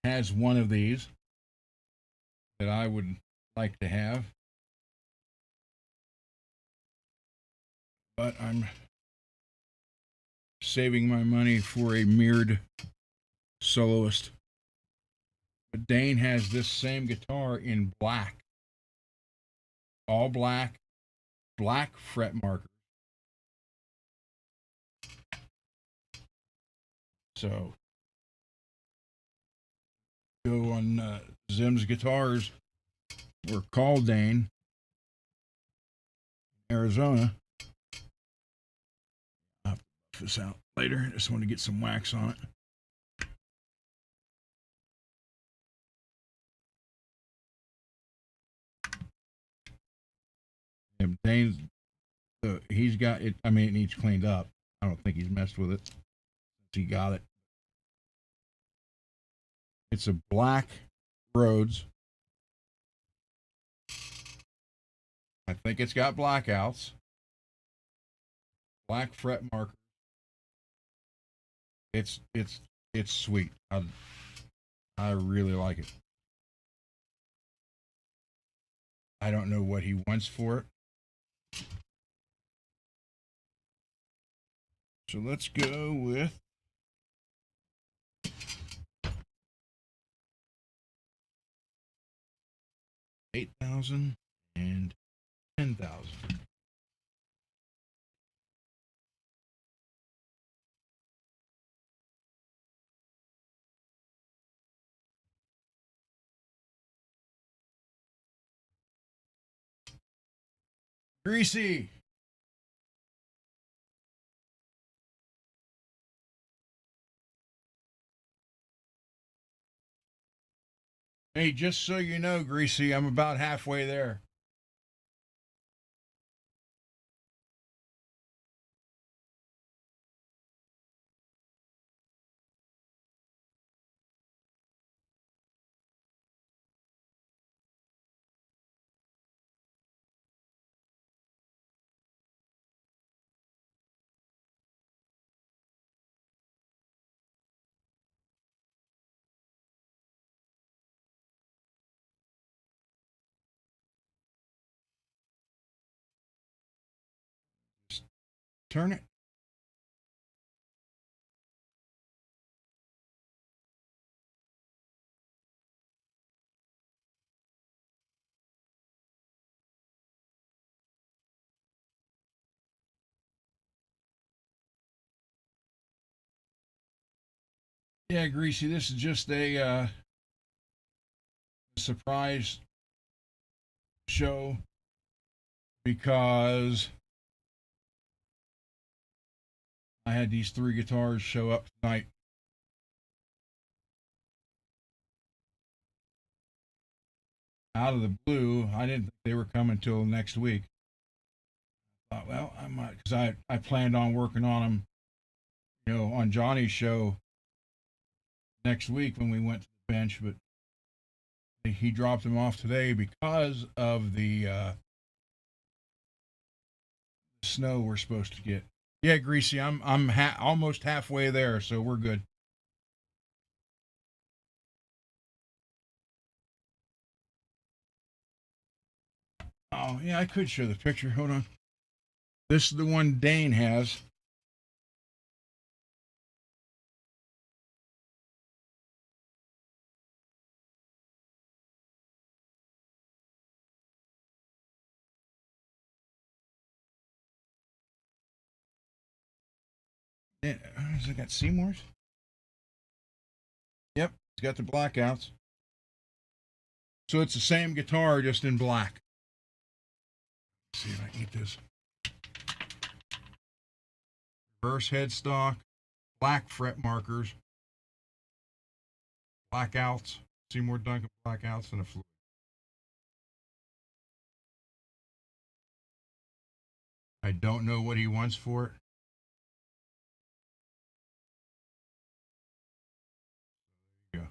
has one of these that I would like to have, but I'm saving my money for a mirrored soloist. But Dane has this same guitar in black, all black, black fret marker. So go on Zim's Guitars or call Dane, Arizona. I'll have to buff this out later. I just want to get some wax on it. And Dane's, he's got it. I mean, it needs cleaned up. I don't think he's messed with it since he got it. It's a black Rhodes. I think it's got blackouts. Black fret marker. It's sweet. I really like it. I don't know what he wants for it. So let's go with $8,000. and 10,000. Greasy. Hey, just so you know, Greasy, I'm about halfway there. Just turn it. Yeah, Greasy, this is just a surprise show because I had these three guitars show up tonight. Out of the blue, I didn't think they were coming till next week. I thought, well, I might, because I planned on working on them, on Johnny's show next week when we went to the bench, but he dropped them off today because of the snow we're supposed to get. Yeah, Greasy, I'm almost halfway there, so we're good. Oh yeah, I could show the picture. Hold on. This is the one Dane has. Has it got Seymour's? Yep, it's got the blackouts. So it's the same guitar, just in black. Let's see if I can get this. Reverse headstock, black fret markers, blackouts, Seymour Duncan blackouts, and a flute. I don't know what he wants for it. Yeah.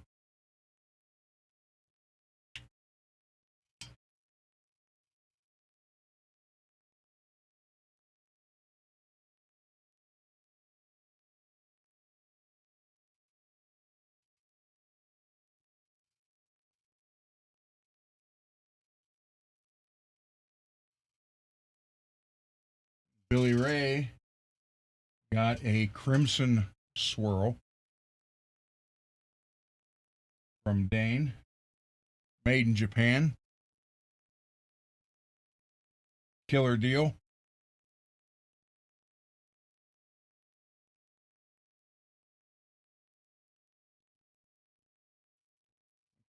Billy Ray got a crimson swirl from Dane, made in Japan. Killer deal. I'm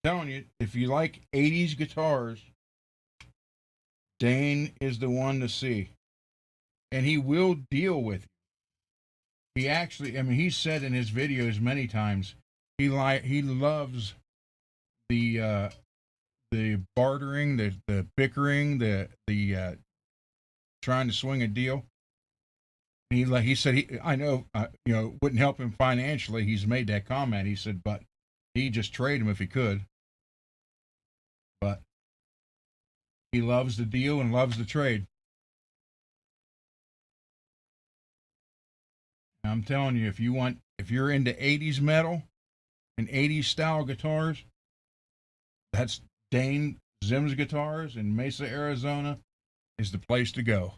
telling you, if you like 80s guitars, Dane is the one to see. And he will deal with you. He actually, I mean, he said in his videos many times, he loves the the bartering, the bickering, the trying to swing a deal. He said I know wouldn't help him financially. He's made that comment. He said, but he just trade him if he could. But he loves the deal and loves the trade. And I'm telling you, if you're into 80s metal and 80s style guitars, that's Dane Zim's Guitars in Mesa, Arizona is the place to go.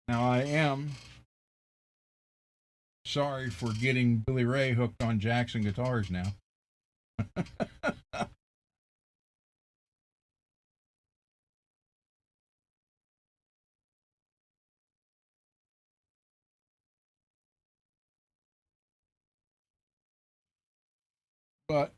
Now I am sorry for getting Billy Ray hooked on Jackson guitars now. But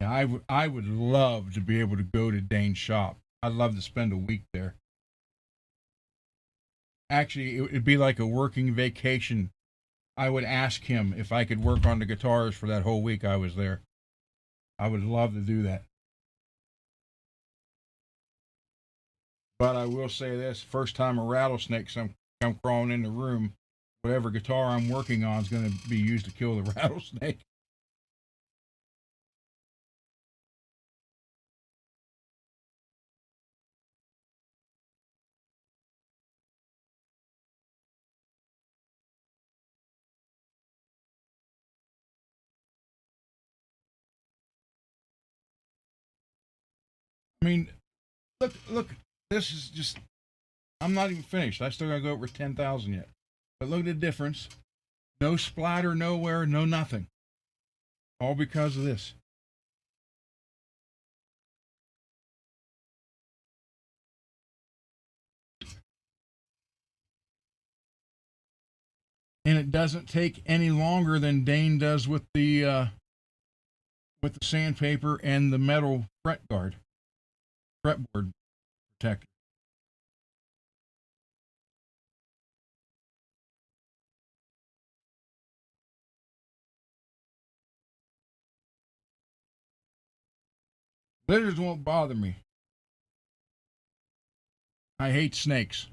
yeah, I would love to be able to go to Dane's shop. I'd love to spend a week there. Actually, it'd be like a working vacation. I would ask him if I could work on the guitars for that whole week I was there. I would love to do that. But I will say this: first time a rattlesnake come crawling in the room, whatever guitar I'm working on is going to be used to kill the rattlesnake. I mean, look. This is just. I'm not even finished. I still got to go over 10,000 yet. But look at the difference. No splatter nowhere, no nothing. All because of this. And it doesn't take any longer than Dane does with the sandpaper and the metal fretboard protector. Lizards won't bother me. I hate snakes.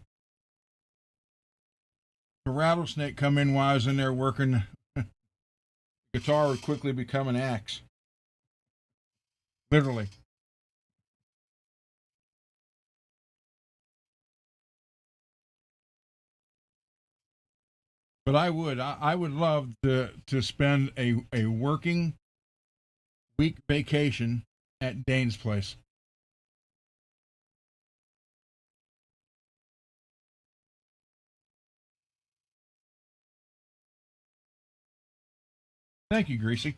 The rattlesnake come in while I was in there working. The guitar would quickly become an axe. Literally. But I would love to spend a working week vacation at Dane's place. Thank you, Greasy,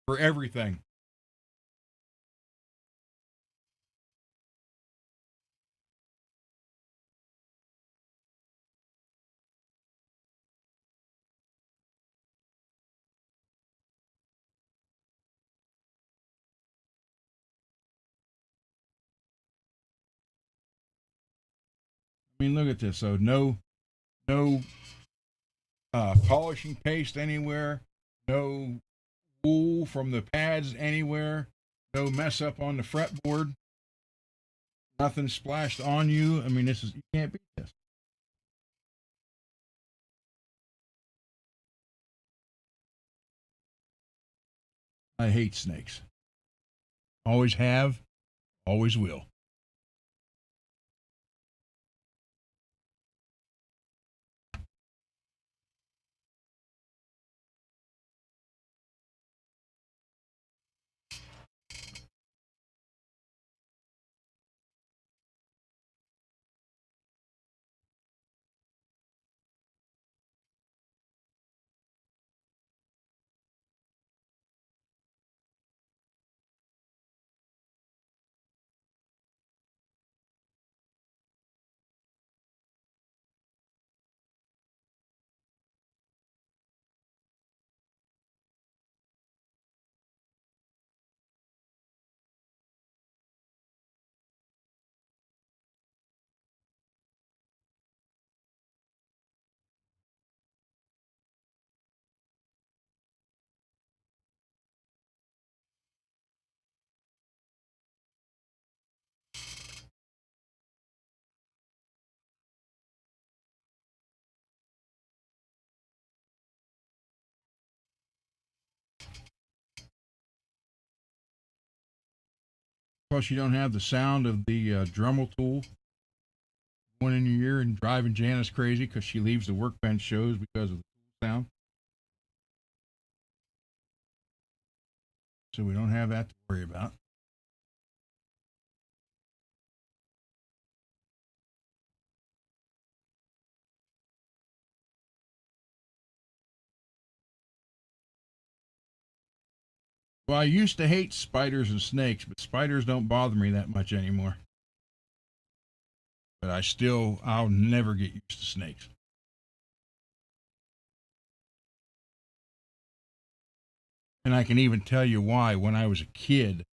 for everything. I mean, look at this. So no polishing paste anywhere. No wool from the pads anywhere. No mess up on the fretboard. Nothing splashed on you. I mean, you can't beat this. I hate snakes. Always have, always will. Plus, you don't have the sound of the Dremel tool. one in your ear and driving Janice crazy because she leaves the workbench shows because of the sound. So we don't have that to worry about. Well, I used to hate spiders and snakes, but spiders don't bother me that much anymore. But I'll never get used to snakes. And I can even tell you why. When I was a kid,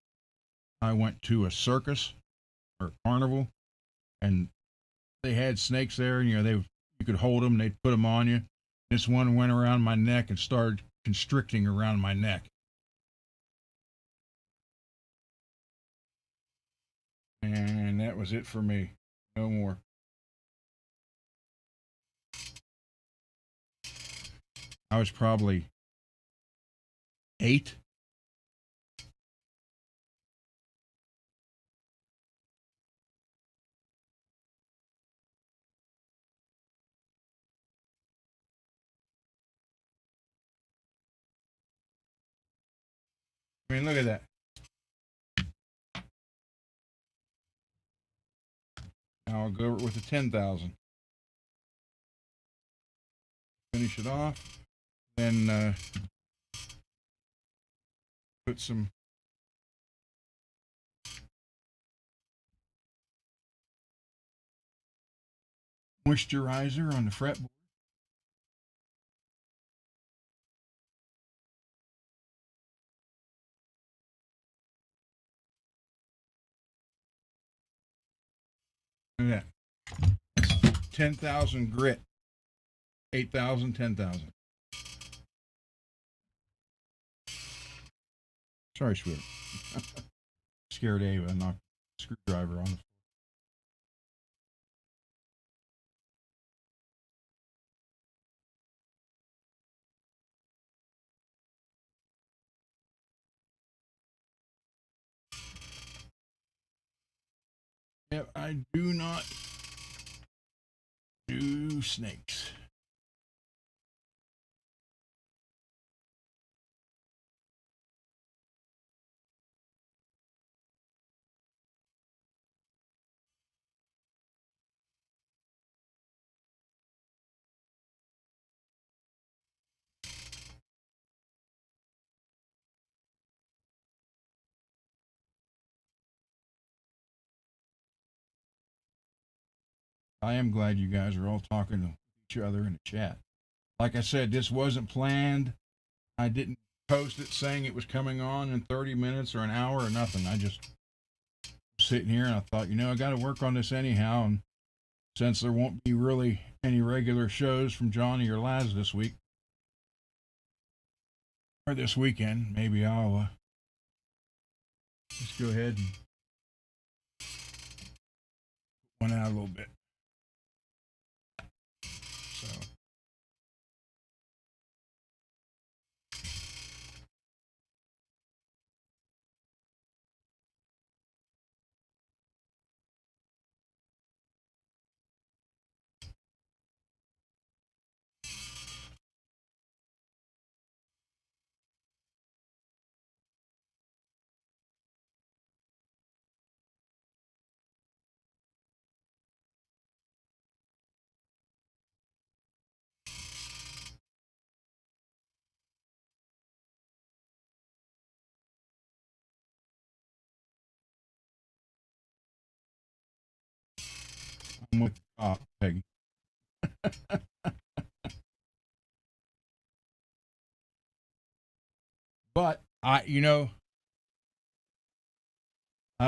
I went to a circus or a carnival, and they had snakes there, and you could hold them, they'd put them on you. This one went around my neck and started constricting around my neck. And that was it for me. No more. I was probably 8. I mean, look at that. Now I'll go over it with a 10,000. Finish it off. Then put some moisturizer on the fretboard. Look at that. That's 10,000 grit. 8,000, 10,000. Sorry, sweetie. Scared Ava and knocked the screwdriver on the floor. Yep, I do not do snakes. I am glad you guys are all talking to each other in the chat. Like I said, this wasn't planned. I didn't post it saying it was coming on in 30 minutes or an hour or nothing. I just sitting here and I thought, I got to work on this anyhow. And since there won't be really any regular shows from Johnny or Laz this week or this weekend, maybe I'll just go ahead and one out a little bit. So I'm with Peggy. But I've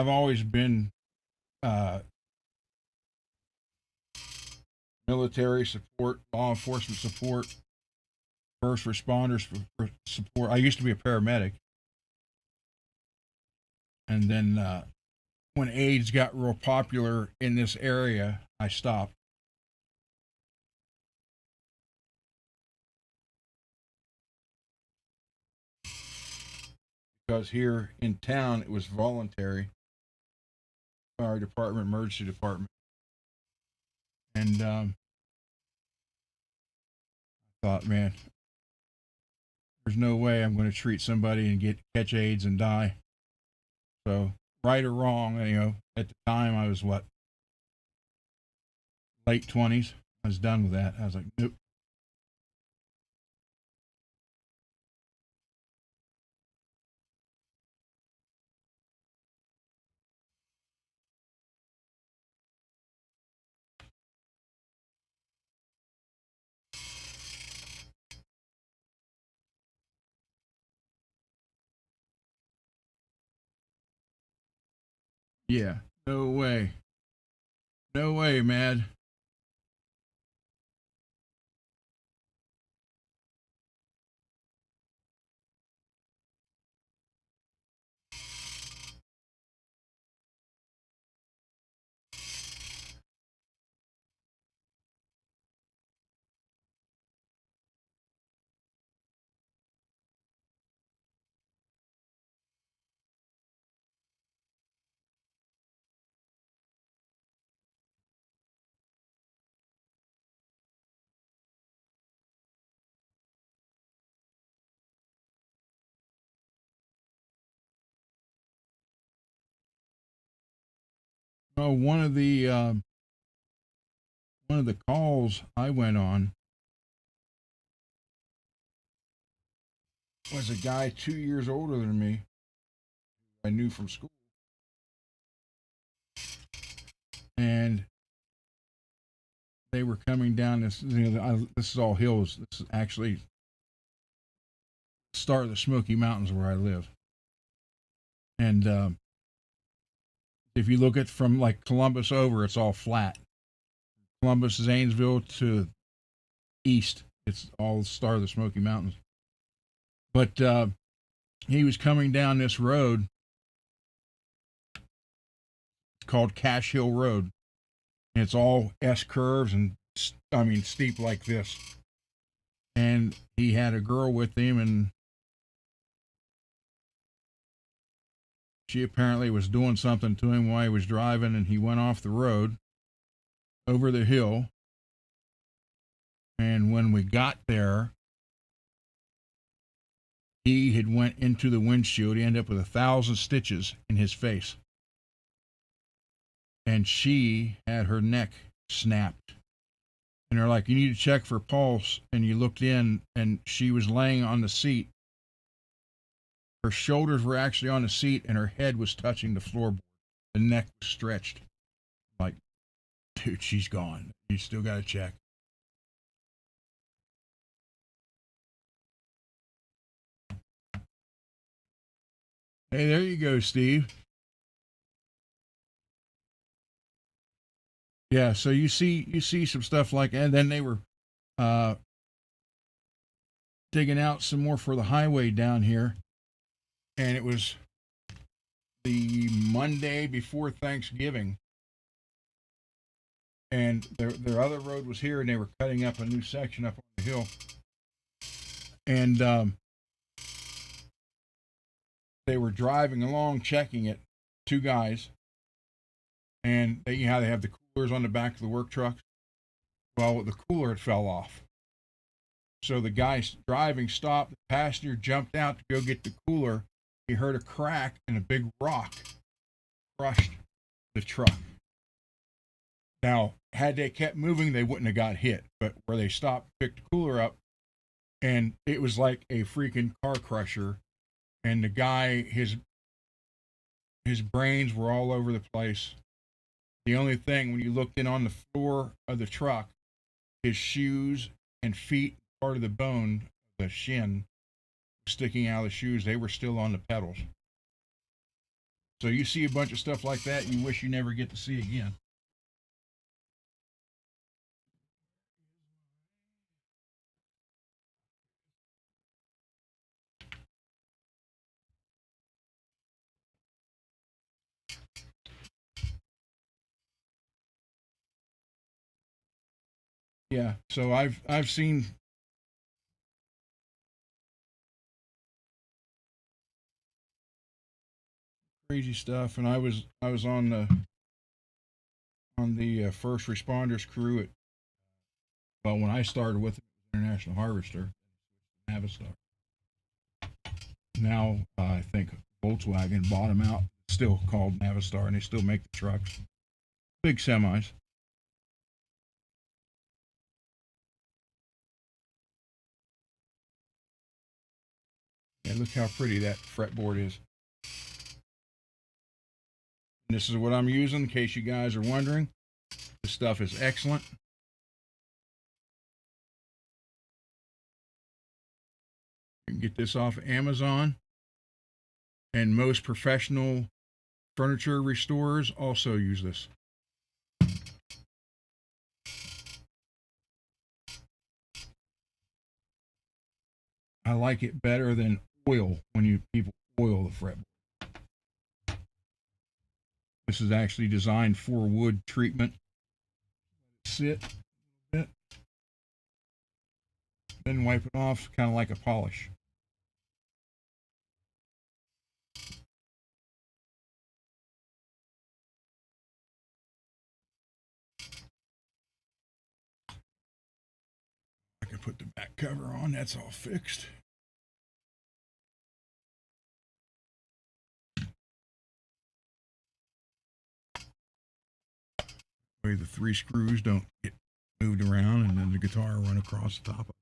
always been uh, military support, law enforcement support, first responders for support. I used to be a paramedic, and then when AIDS got real popular in this area, I stopped. Because here in town it was voluntary. Fire department, emergency department. And thought, man, there's no way I'm going to treat somebody and catch AIDS and die. So, right or wrong, at the time I was what, late 20s. I was done with that. I was like, nope. Yeah, no way. No way, man. Oh, one of the calls I went on was a guy 2 years older than me. I knew from school, and they were coming down this. This is all hills. This is actually the start of the Smoky Mountains where I live. And if you look at from like Columbus over, it's all flat. Columbus, Zanesville to east, it's all the start of the Smoky Mountains. But he was coming down this road. It's called Cash Hill Road. And it's all S curves and steep like this. And he had a girl with him, and she apparently was doing something to him while he was driving, and he went off the road over the hill. And when we got there, he had went into the windshield. He ended up with 1,000 stitches in his face, and she had her neck snapped. And they're like, you need to check for pulse. And you looked in, and she was laying on the seat. Her shoulders were actually on the seat, and her head was touching the floorboard. The neck was stretched. Like, dude, she's gone. You still got to check. Hey, there you go, Steve. Yeah, so you see some stuff like, and then they were uh, digging out some more for the highway down here, and it was the Monday before Thanksgiving, and their other road was here, and they were cutting up a new section up on the hill, and they were driving along checking it, two guys, and they have the coolers on the back of the work trucks. Well, the cooler had fell off. So the guy driving stopped. The passenger jumped out to go get the cooler. He heard a crack and a big rock crushed the truck. Now, had they kept moving, they wouldn't have got hit. But where they stopped, picked the cooler up, and it was like a freaking car crusher. And the guy, his brains were all over the place. The only thing, when you looked in on the floor of the truck, his shoes and feet, part of the bone, the shin, sticking out of the shoes, they were still on the pedals. So you see a bunch of stuff like that you wish you never get to see again. Yeah. So I've seen crazy stuff, and I was on on the first responders crew at, well, when I started with it, International Harvester, Navistar. Now I think Volkswagen bought them out. It's still called Navistar, and they still make the trucks, big semis. And look how pretty that fretboard is. And this is what I'm using in case you guys are wondering. This stuff is excellent. You can get this off Amazon, and most professional furniture restorers also use this. I like it better than oil when you people oil the fretboard. This is actually designed for wood treatment. Sit a bit, then wipe it off, kind of like a polish. I can put the back cover on. That's all fixed. Way the three screws don't get moved around, and then the guitar run across the top of it.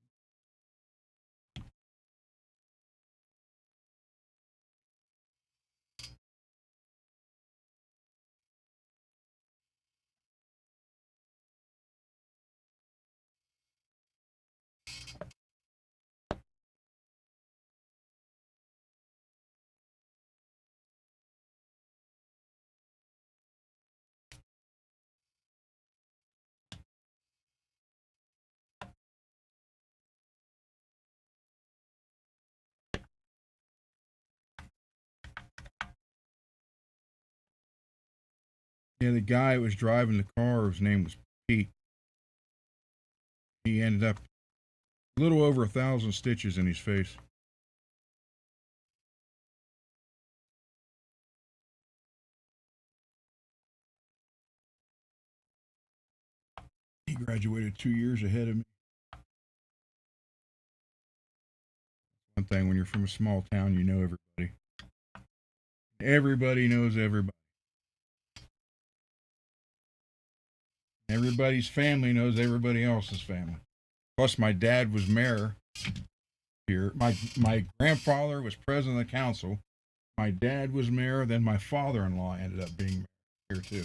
Yeah, the guy who was driving the car, his name was Pete. He ended up a little over 1,000 stitches in his face. He graduated 2 years ahead of me. One thing, when you're from a small town, you know everybody. Everybody knows everybody. Everybody's family knows everybody else's family. Plus, my dad was mayor here. My grandfather was president of the council. My dad was mayor. Then my father-in-law ended up being mayor here too.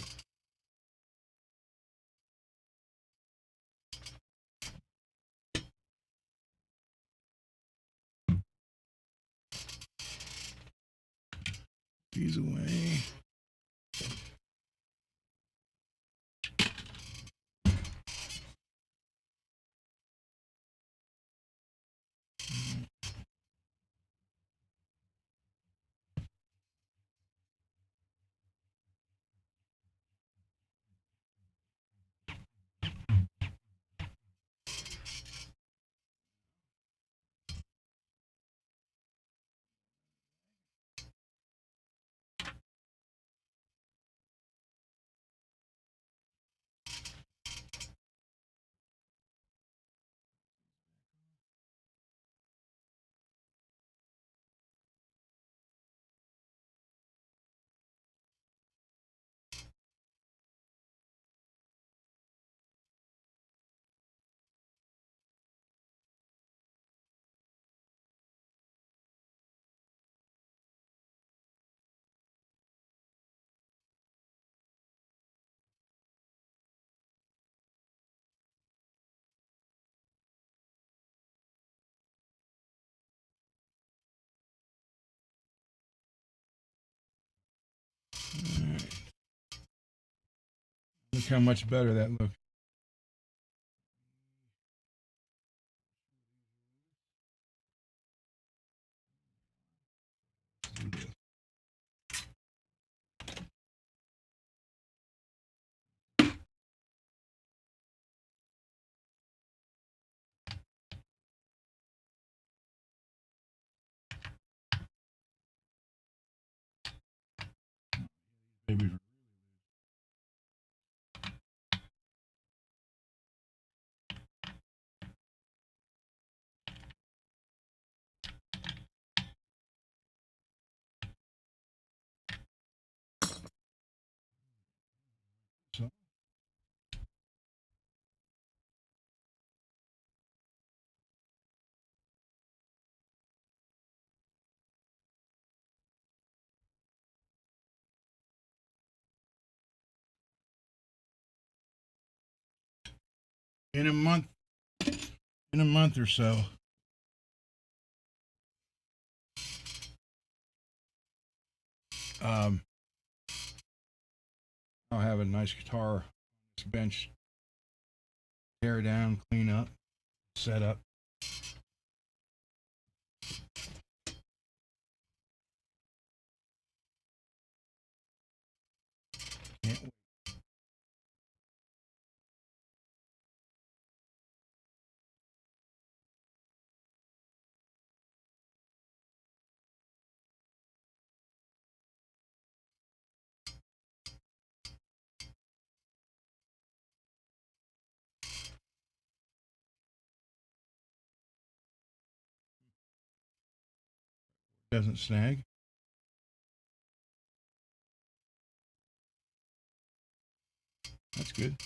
These away. All right. Look how much better that looks. Maybe in a month, in a month or so. Um, I'll have a nice guitar on this bench, tear down, clean up, set up. Can't wait. Doesn't snag. That's good.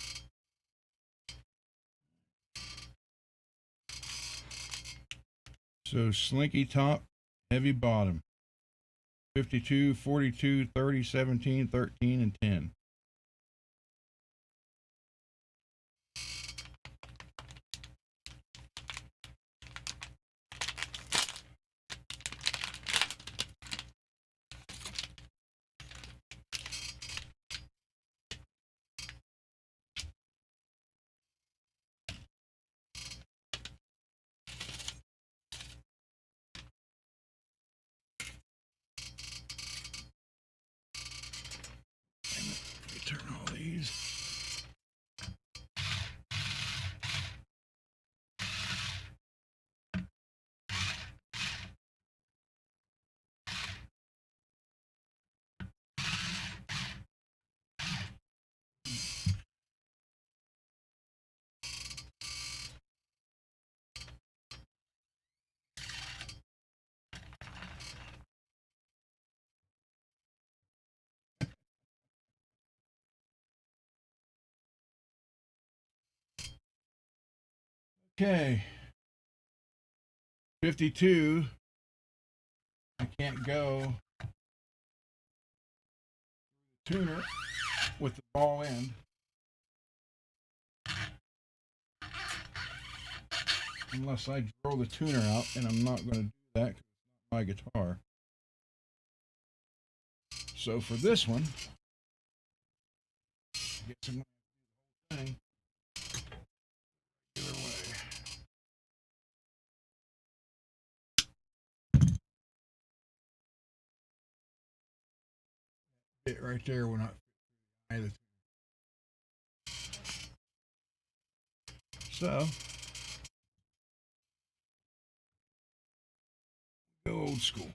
So slinky top, heavy bottom. 52, 42, 30, 17, 13, and 10. Let me turn all these. Okay. 52. I can't go tuner with the ball end. Unless I throw the tuner out, and I'm not going to do that because it's not my guitar. So for this one, get some thing. Either way. It right there will not either. So go old school.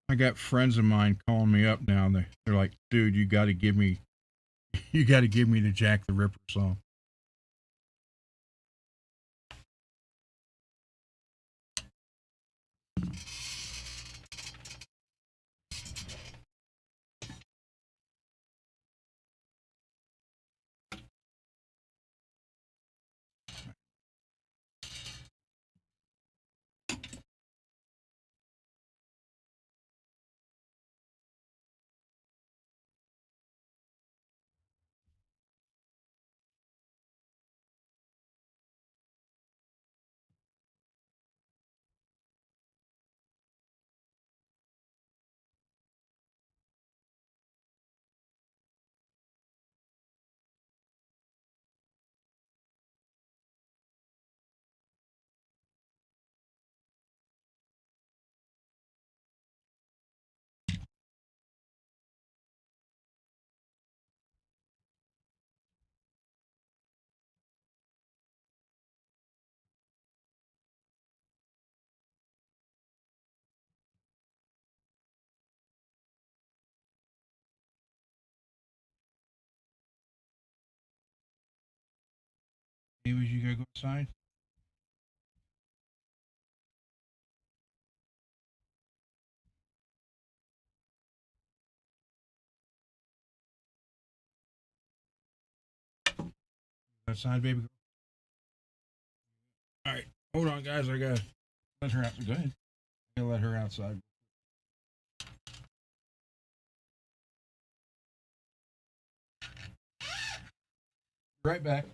I got friends of mine calling me up now. They're like, "Dude, you got to give me, you got to give me the Jack the Ripper song." Anyways, you gotta go outside. Outside, baby. All right, hold on, guys. I gotta let her out. Go ahead. I gotta let her outside. Right back.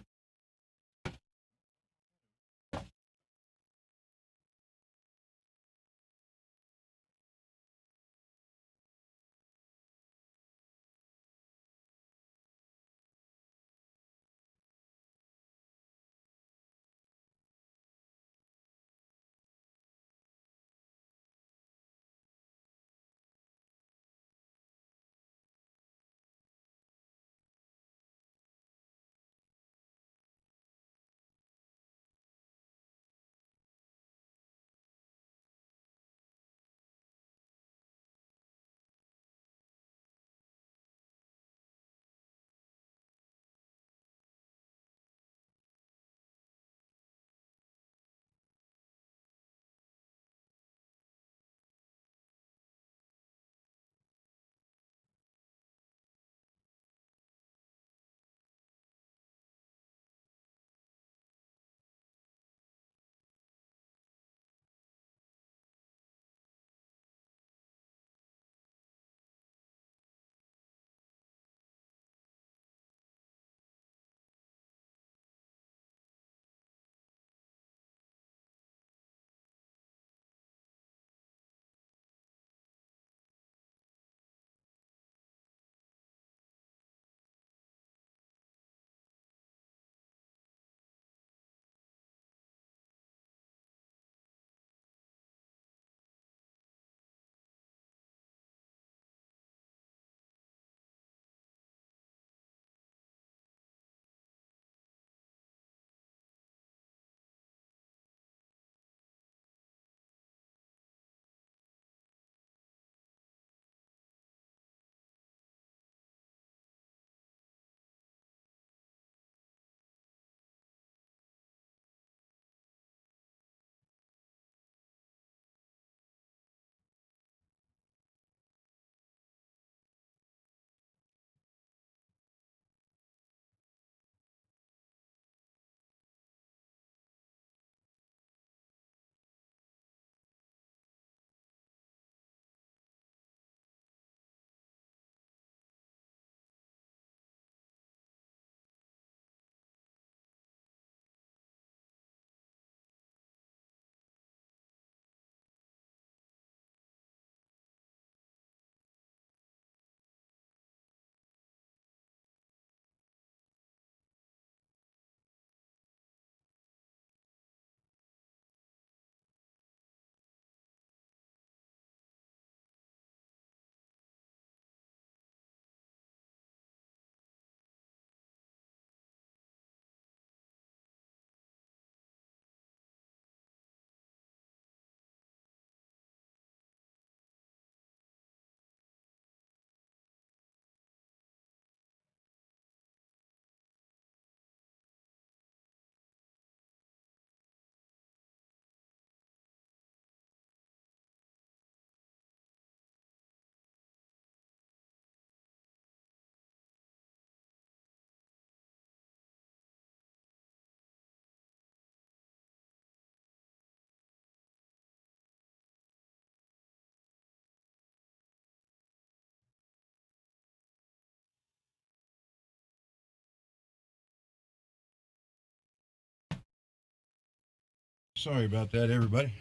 Sorry about that, everybody.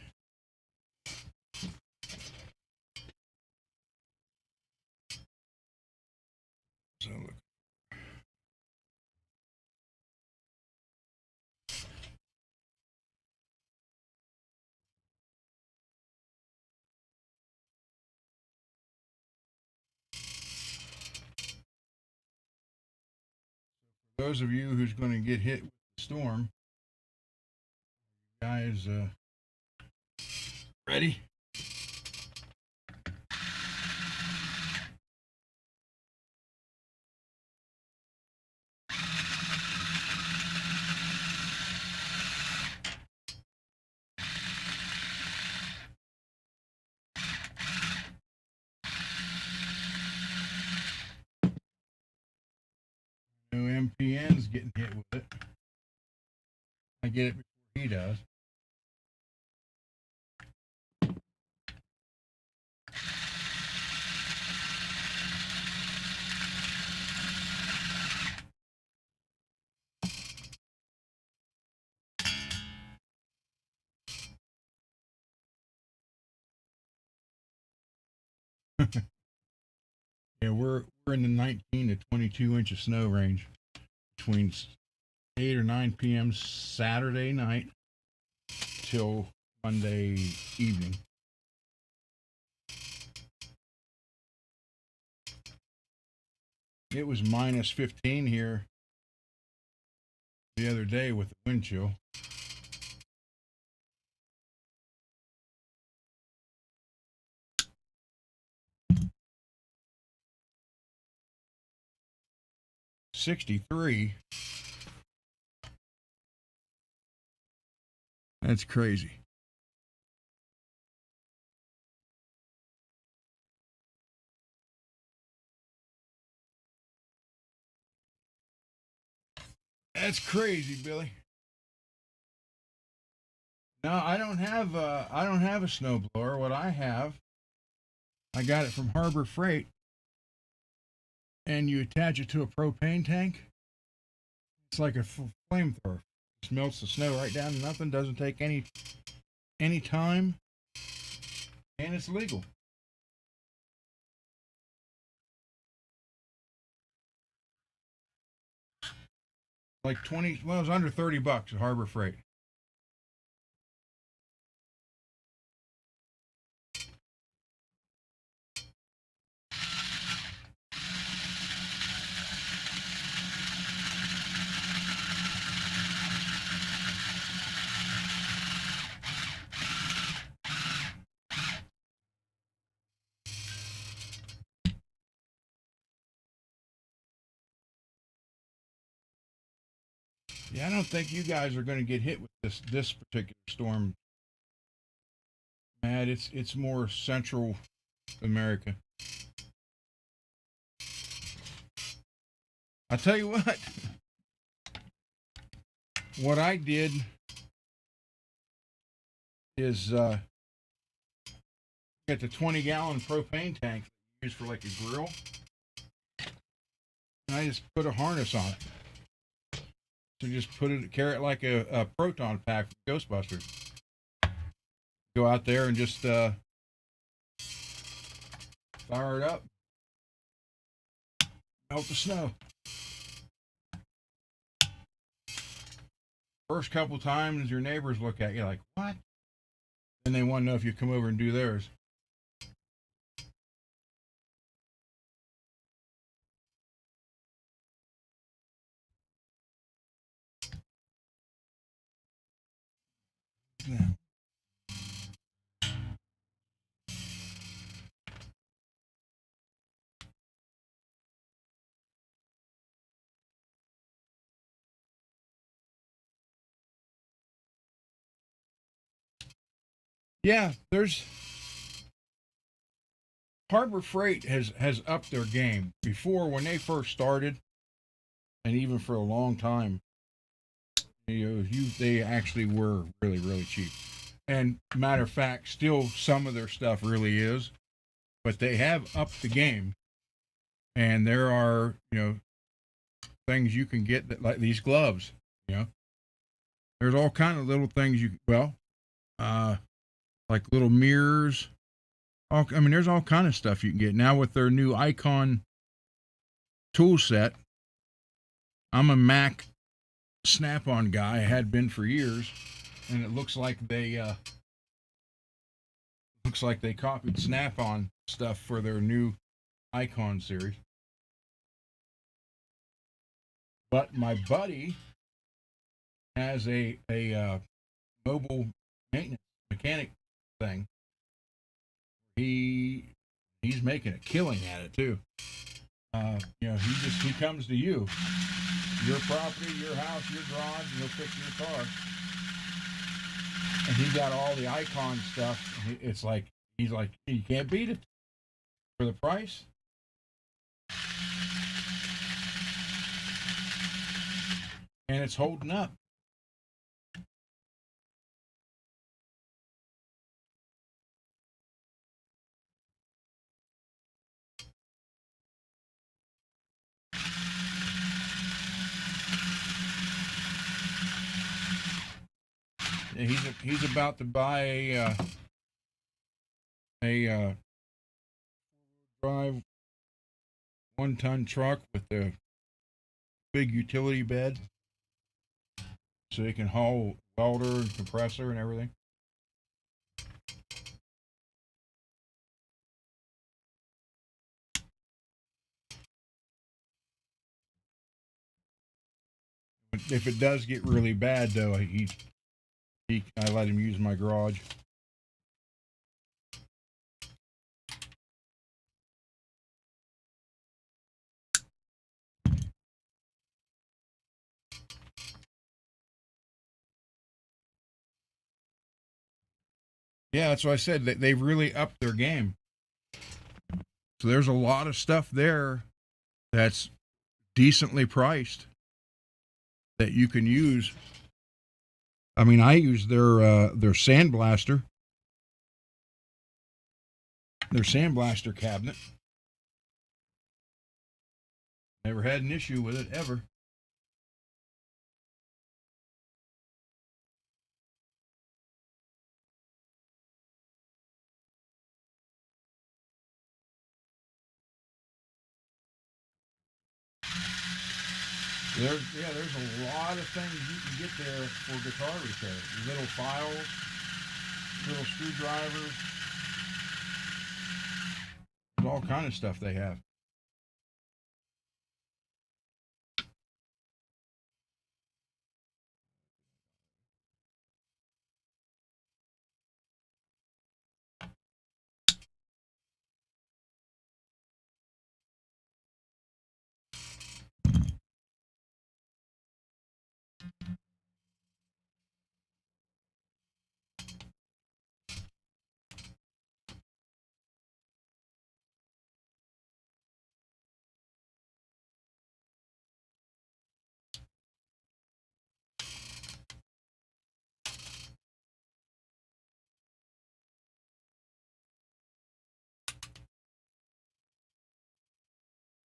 So, for those of you who's going to get hit with the storm, guys, ready? I get it before he does. Yeah, we're in the 19 to 22 inch of snow range between 8 or 9 p.m. Saturday night till Monday evening. It was minus 15 here the other day with the wind chill. $63. That's crazy. That's crazy, Billy. No, I don't have a snowblower. What I got it from Harbor Freight, and you attach it to a propane tank. It's like a flamethrower. Just melts the snow right down to nothing. Doesn't take any time, and it's legal. Like 20. Well, it was under $30 at Harbor Freight. Yeah, I don't think you guys are going to get hit with this particular storm. Matt, it's more Central America. I tell you what. What I did is get the 20-gallon propane tank used for like a grill, and I just put a harness on it. So just carry it like a proton pack from Ghostbusters. Go out there and just fire it up, melt the snow. First couple times, your neighbors look at you like, "What?" And they want to know if you come over and do theirs. Yeah. Yeah, there's Harbor Freight has upped their game. Before, when they first started, and even for a long time, they actually were really cheap. And matter of fact, still some of their stuff really is, but they have upped the game. And there are things you can get that like these gloves. There's all kind of little things like little mirrors. There's all kind of stuff you can get now with their new Icon tool set. I'm a Mac Snap-on guy. I had been for years, and it looks like they copied Snap-on stuff for their new Icon series. But my buddy has a mobile maintenance mechanic thing. He's making a killing at it too. He comes to you, your property, your house, your garage, and he'll fix your car. And he got all the Icon stuff. It's like he's like, you can't beat it for the price. And it's holding up. He's about to buy a drive 1-ton truck with a big utility bed, so he can haul welder and compressor and everything. If it does get really bad, though, I let him use my garage. Yeah, that's what I said. They've really upped their game. So there's a lot of stuff there that's decently priced that you can use. I mean, I use their sandblaster, cabinet. Never had an issue with it ever. There's a lot of things you can get there for guitar repair. Little files, little screwdrivers, there's all kind of stuff they have.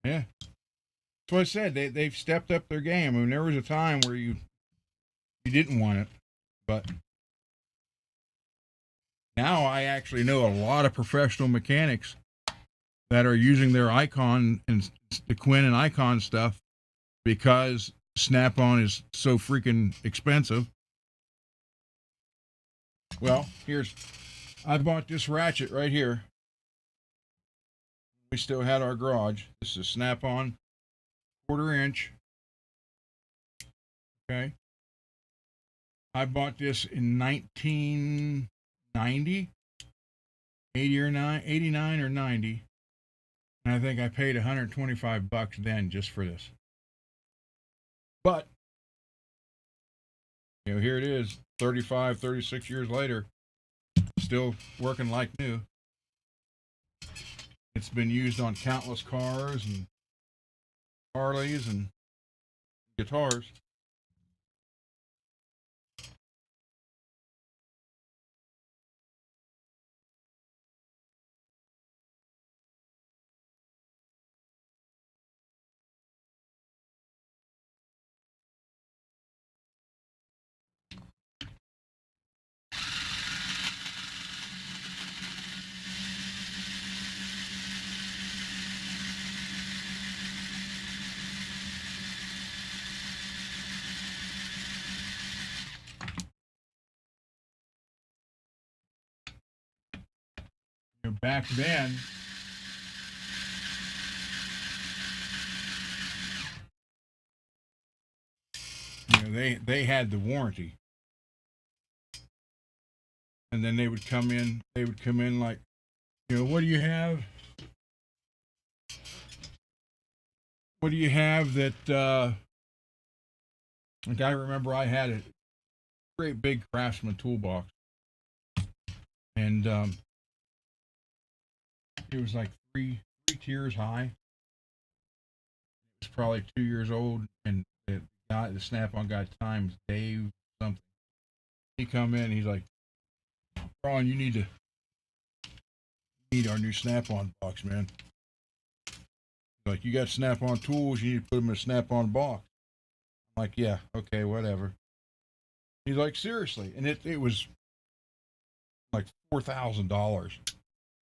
Yeah, that's what I said. They've stepped up their game. I mean, there was a time where you didn't want it, but now I actually know a lot of professional mechanics that are using their Icon and the Quinn and Icon stuff because Snap-on is so freaking expensive. Well, I bought this ratchet right here. We still had our garage. This is Snap-on, 1/4 inch. Okay. I bought this in 1990, 89 or 90. And I think I paid $125 then just for this. But, here it is, 35, 36 years later, still working like new. It's been used on countless cars and Harleys and guitars. Back then, they had the warranty, and then they would come in. They would come in like, what do you have? What do you have that? Like I remember, I had a great big Craftsman toolbox, and it was like three tiers high. It's probably 2 years old, and the Snap-on guy, Times Dave something. He come in, he's like, Ron, you need our new Snap-on box, man. Like, you got Snap-on tools, you need to put them in a Snap-on box. I'm like, yeah, okay, whatever. He's like, seriously. And it was like $4,000.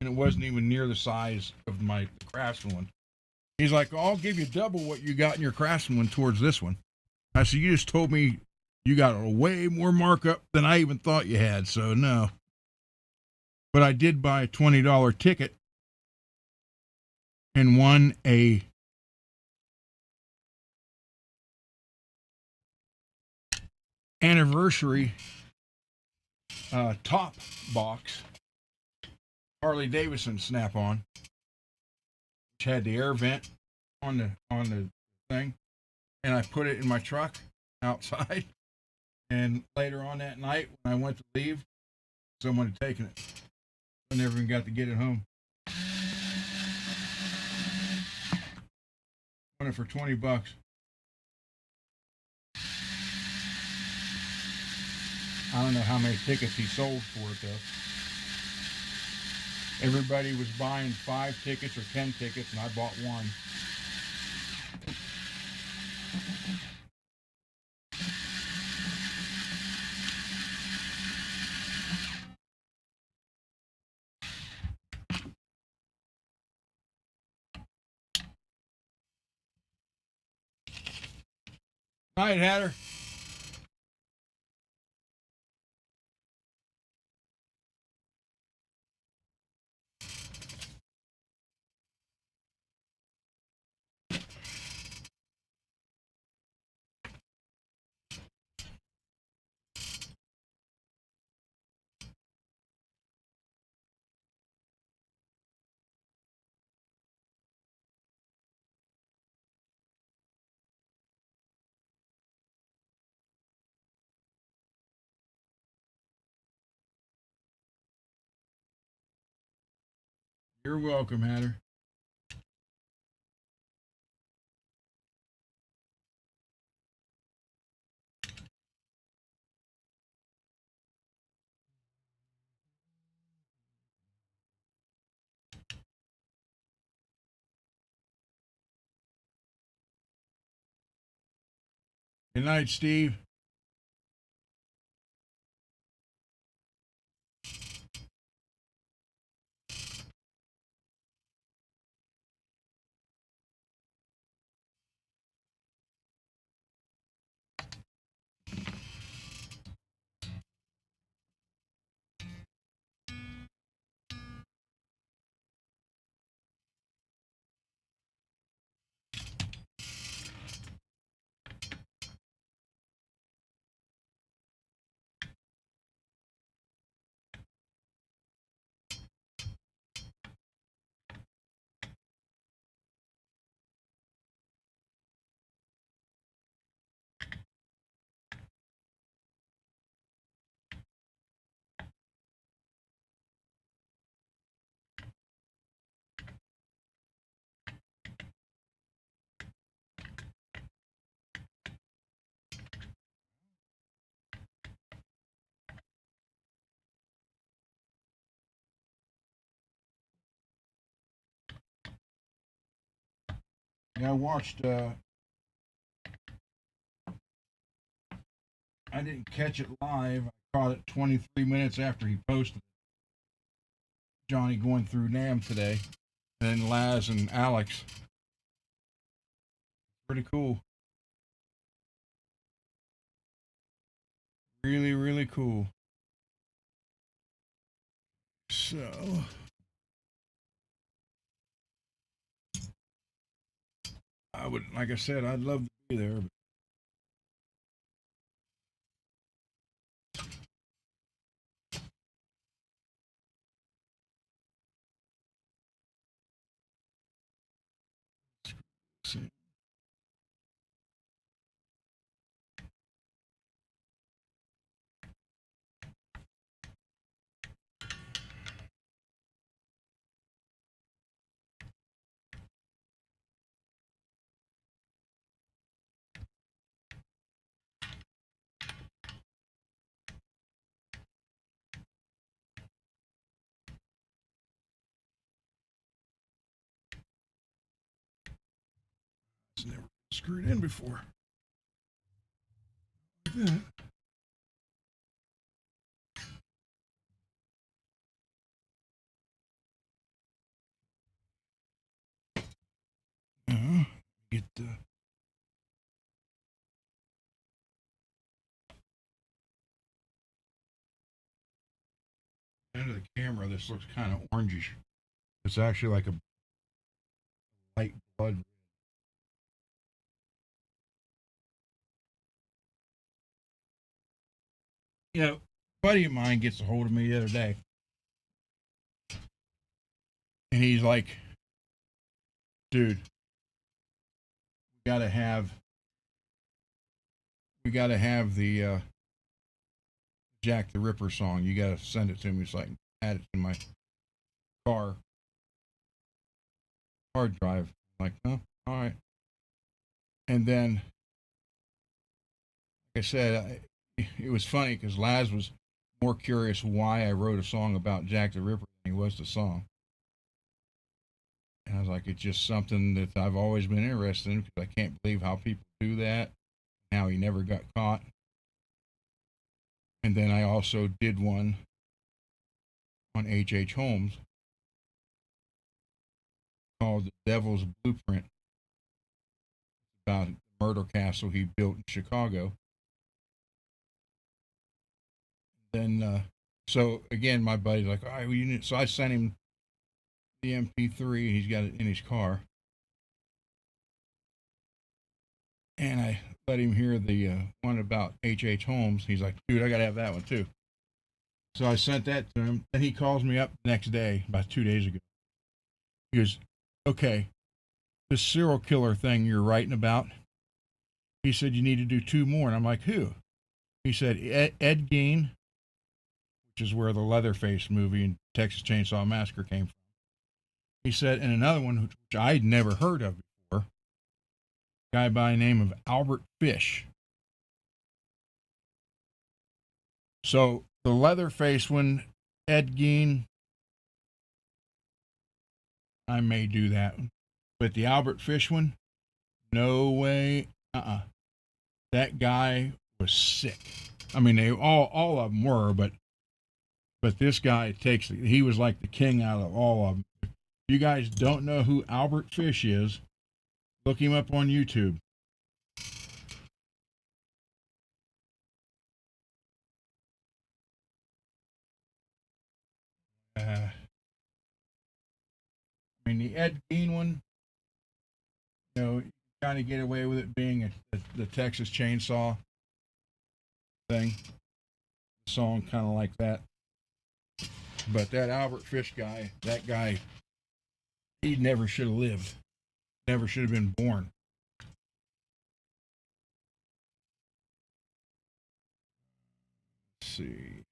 And it wasn't even near the size of my Craftsman one. He's like, I'll give you double what you got in your Craftsman one towards this one. I said, you just told me you got a way more markup than I even thought you had. So no. But I did buy a $20 ticket and won a anniversary top box Harley Davidson Snap-on, which had the air vent on the thing, and I put it in my truck outside. And later on that night, when I went to leave, someone had taken it. I never even got to get it home. Won it for $20. I don't know how many tickets he sold for it though. Everybody was buying 5 tickets or 10 tickets, and I bought one. Night, Hatter. You're welcome, Hatter. Good night, Steve. Yeah, I watched. I didn't catch it live. I caught it 23 minutes after he posted Johnny going through NAM today, and then Laz and Alex. Pretty cool. Really, really cool. So, I would, like I said, I'd love to be there. But it's never screwed in before. Like that. camera, this looks kind of orangish. It's actually like a light blood. You know, a buddy of mine gets a hold of me the other day, and he's like, "Dude, gotta have we gotta have the Jack the Ripper song. You gotta send it to me so I can add it to my car hard drive." I'm like, "Oh, all right." And then, like I said, it was funny because Laz was more curious why I wrote a song about Jack the Ripper than he was the song. And I was like, it's just something that I've always been interested in because I can't believe how people do that, how he never got caught. And then I also did one on H.H. Holmes called The Devil's Blueprint, about the murder castle he built in Chicago. Then, so again, my buddy's like, all right, well, you need, so I sent him the MP3 and he's got it in his car. And I let him hear the one about H.H. Holmes. He's like, dude, I got to have that one too. So I sent that to him. Then he calls me up the next day, about 2 days ago. He goes, okay, this serial killer thing you're writing about, he said you need to do two more. And I'm like, who? He said, Ed Gein, which is where the Leatherface movie and Texas Chainsaw Massacre came from. He said, and another one, which I'd never heard of before, a guy by the name of Albert Fish. So the Leatherface one, Ed Gein, I may do that one. But the Albert Fish one, no way. That guy was sick. I mean, they all of them were, but this guy he was like the king out of all of them. If you guys don't know who Albert Fish is, look him up on YouTube. I mean, the Ed Gein one, you kind of get away with it being the Texas Chainsaw thing, song kind of like that. But that Albert Fish guy, that guy, he never should have lived, never should have been born. Let's see.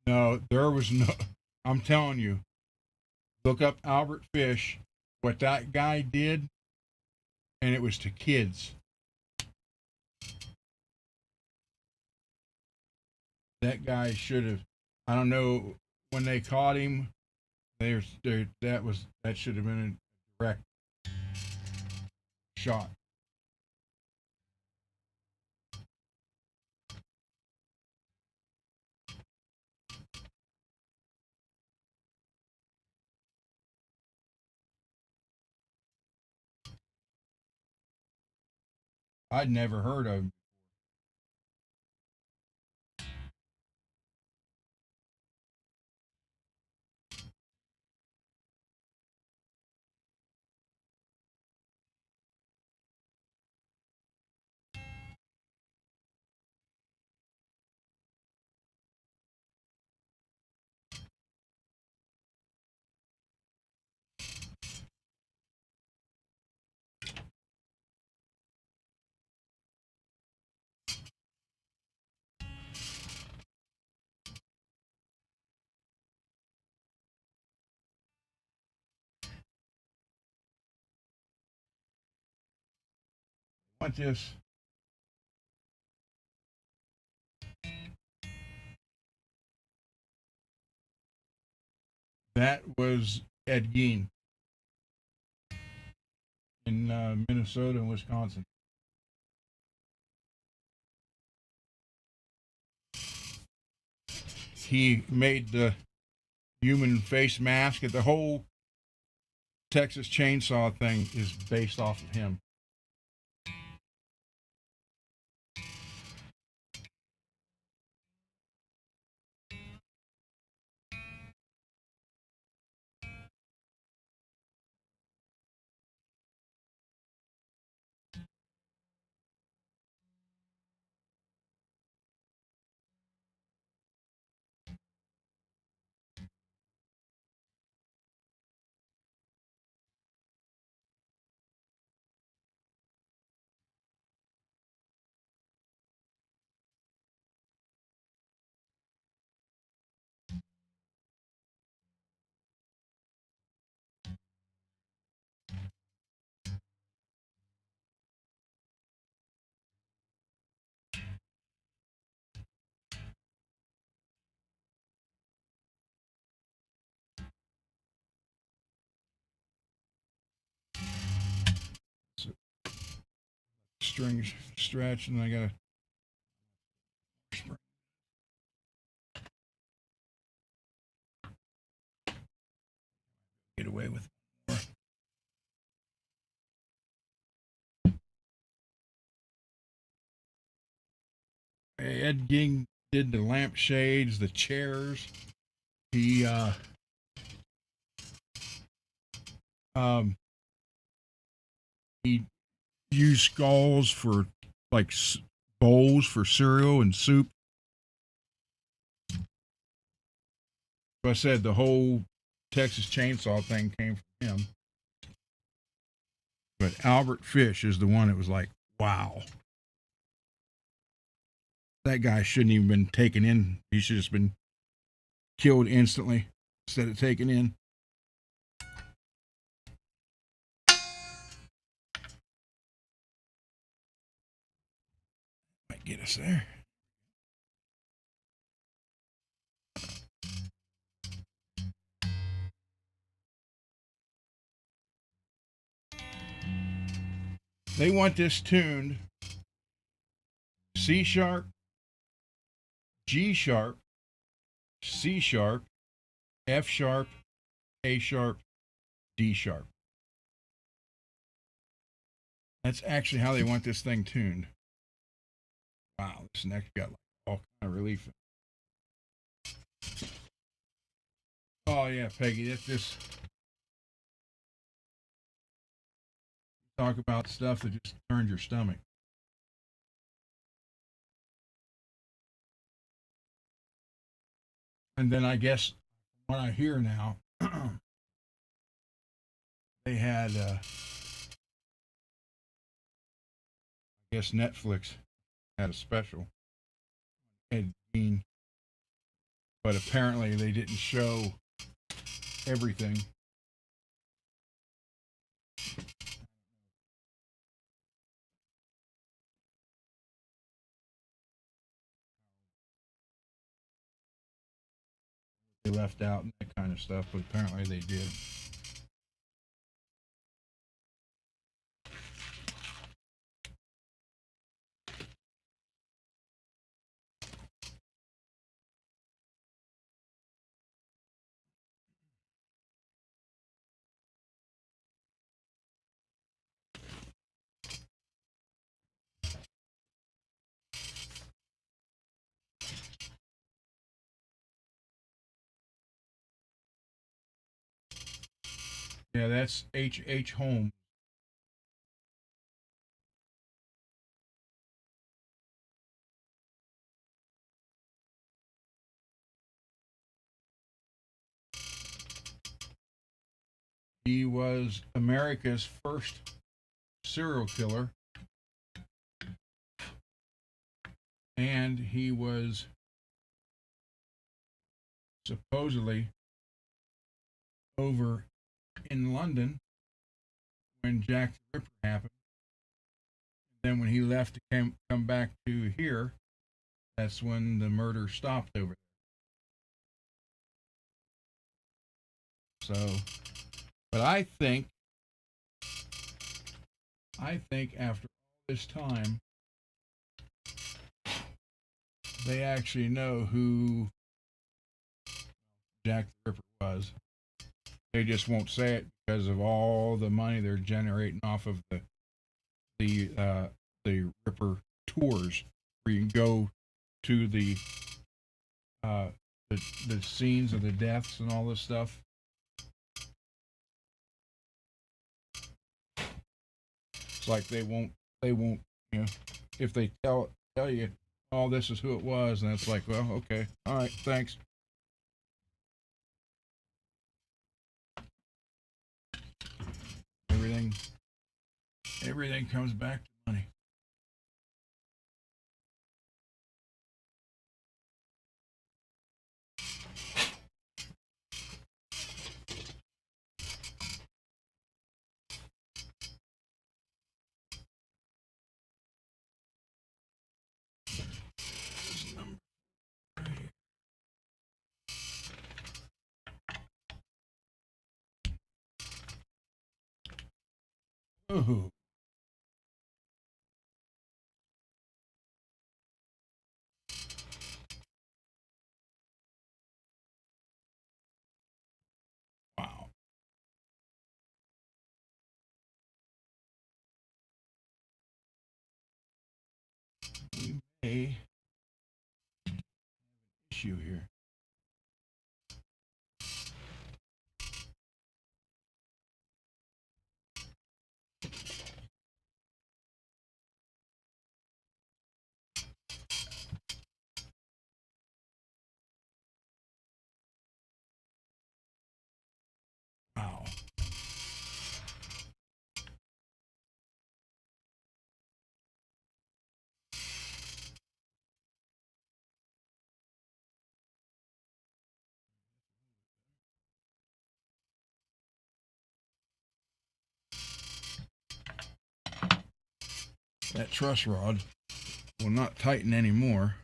No, there was no. I'm telling you, look up Albert Fish, what that guy did, and it was to kids. That guy should have. I don't know when they caught him. That should have been a direct shot. I'd never heard of him. want this. That was Ed Gein in Minnesota and Wisconsin. He made the human face mask, and the whole Texas Chainsaw thing is based off of him. So, string stretch, and I gotta get away with more. Ed Gein did the lampshades, the chairs. He um he used skulls for like bowls for cereal and soup. So I said the whole Texas Chainsaw thing came from him. But Albert Fish is the one that was like, wow. That guy shouldn't even been taken in. He should have just been killed instantly instead of taken in. Might get us there. They want this tuned C sharp, G sharp, C sharp, F sharp, A sharp, D sharp. That's actually how they want this thing tuned. Wow, this neck got like all kind of relief. Oh yeah, Peggy, that's just talk about stuff that just turns your stomach. And then I guess what I hear now, they had, I guess Netflix had a special, Ed Gein, but apparently they didn't show everything. They left out and that kind of stuff, but apparently they did. Yeah, that's H. Holmes. He was America's first serial killer, and he was supposedly over in London when Jack the Ripper happened. Then when he left to come back to here, that's when the murder stopped over there. So, but I think after all this time, they actually know who Jack the Ripper was. They just won't say it because of all the money they're generating off of the Ripper tours, where you can go to uh, the scenes of the deaths and all this stuff. It's like they won't you know if they tell you, oh, this is who it was, and it's like, well, okay, all right, thanks. Everything everything comes back to money. Ooh, wow. We may issue here. Wow. That truss rod will not tighten anymore.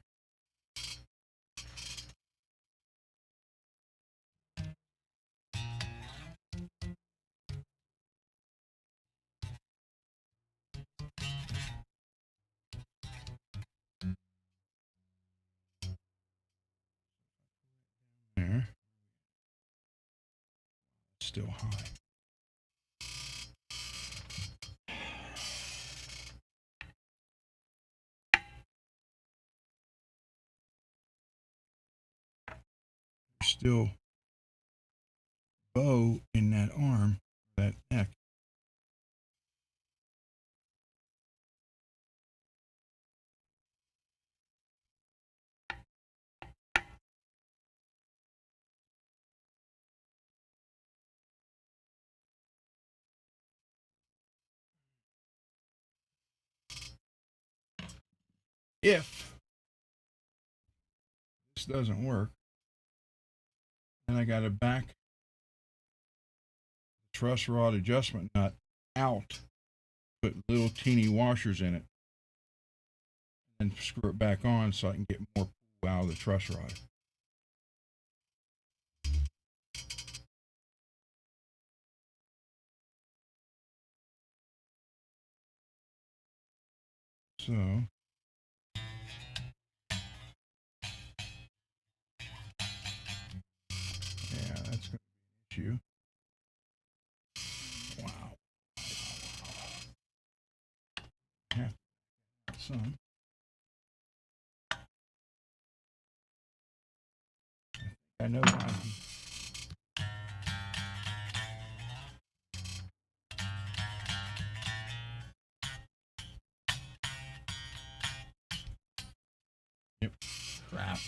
There. Still high. Still bow in that arm, that neck. If this doesn't work, then I got to back the truss rod adjustment nut out, put little teeny washers in it, and screw it back on so I can get more pull out of the truss rod. So, yeah, that's going to be an issue. Wow. Have some. I know why. Yep. Crap.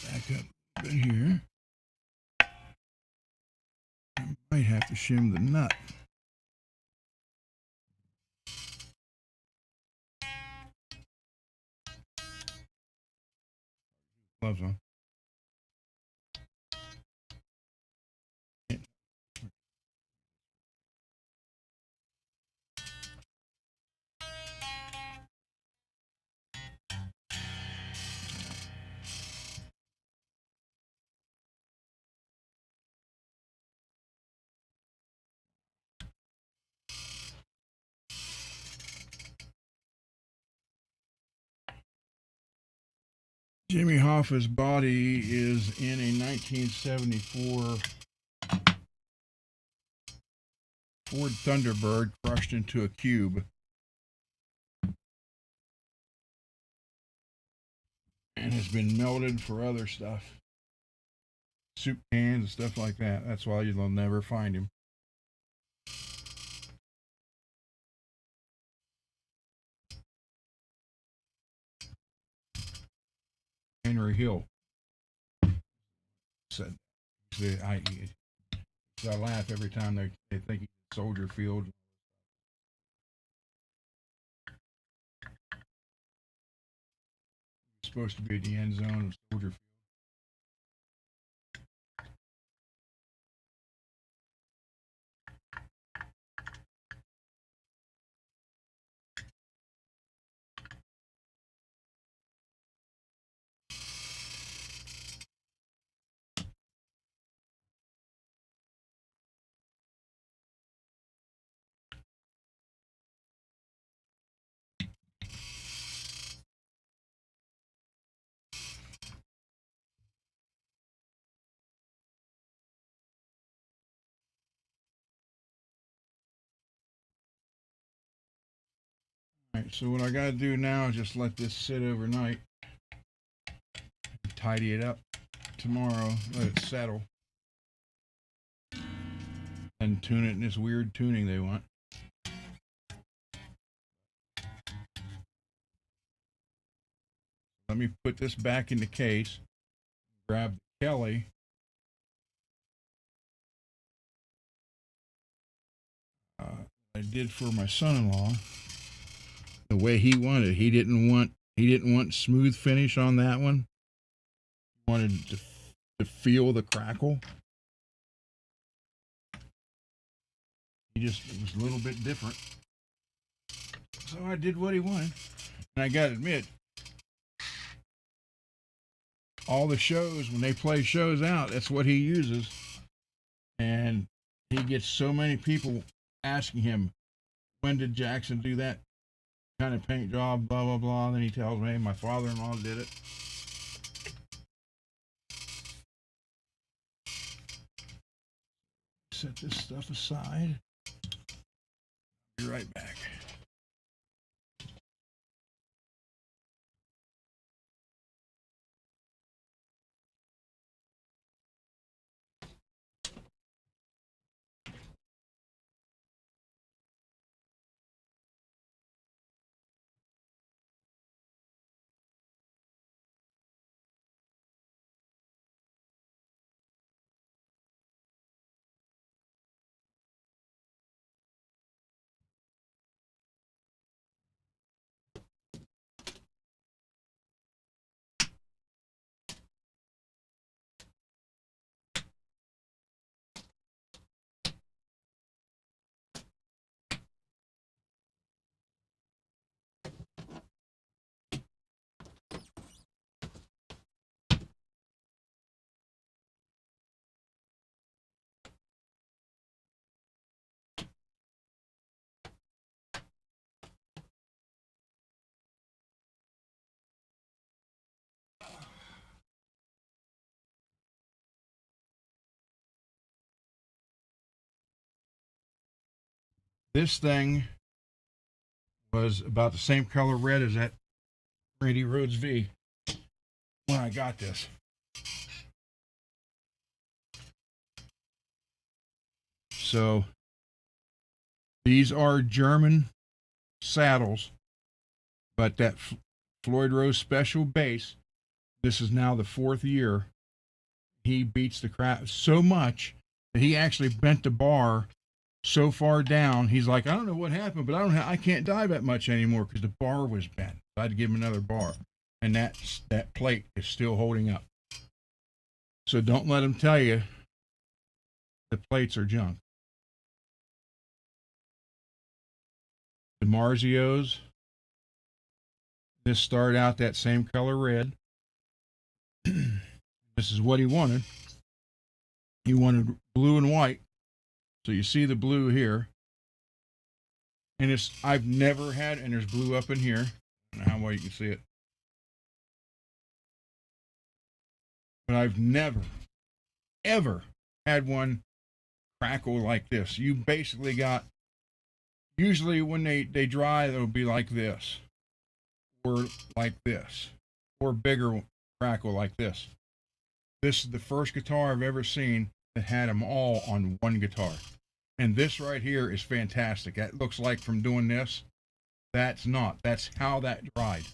Back up a bit here. I might have to shim the nut. Gloves on. Jimmy Hoffa's body is in a 1974 Ford Thunderbird crushed into a cube and has been melted for other stuff, soup cans and stuff like that. That's why you'll never find him. Henry Hill said, I laugh every time they think he's Soldier Field. He's supposed to be at the end zone of Soldier Field. All right, so what I got to do now is just let this sit overnight, tidy it up tomorrow, let it settle, and tune it in this weird tuning they want. Let me put this back in the case, grab the Kelly. I did for my son-in-law the way he wanted. He didn't want smooth finish on that one. He wanted to feel the crackle. It was a little bit different. So I did what he wanted. And I gotta admit, all the shows, when they play shows out, that's what he uses. And he gets so many people asking him, when did Jackson do that kind of paint job, blah, blah, blah. And then he tells me, my father-in-law did it. Set this stuff aside. Be right back. This thing was about the same color red as that Randy Rhodes V when I got this. So these are German saddles, but that Floyd Rose Special base, this is now the 4th year. He beats the crap so much that he actually bent the bar so far down. He's like, I don't know what happened, but I can't dive that much anymore because the bar was bent. I had to give him another bar, and that plate is still holding up. So don't let him tell you the plates are junk. The Marzios, this started out that same color red. This is what he wanted. He wanted blue and white. So you see the blue here. And I've never had, and there's blue up in here. I don't know how well you can see it. but I've never, ever had one crackle like this. You basically got, usually when they dry, they'll be like this, or like this, or bigger crackle like this. This is the first guitar I've ever seen that had them all on one guitar. And this right here is fantastic. That looks like from doing this. That's not. That's how that dried.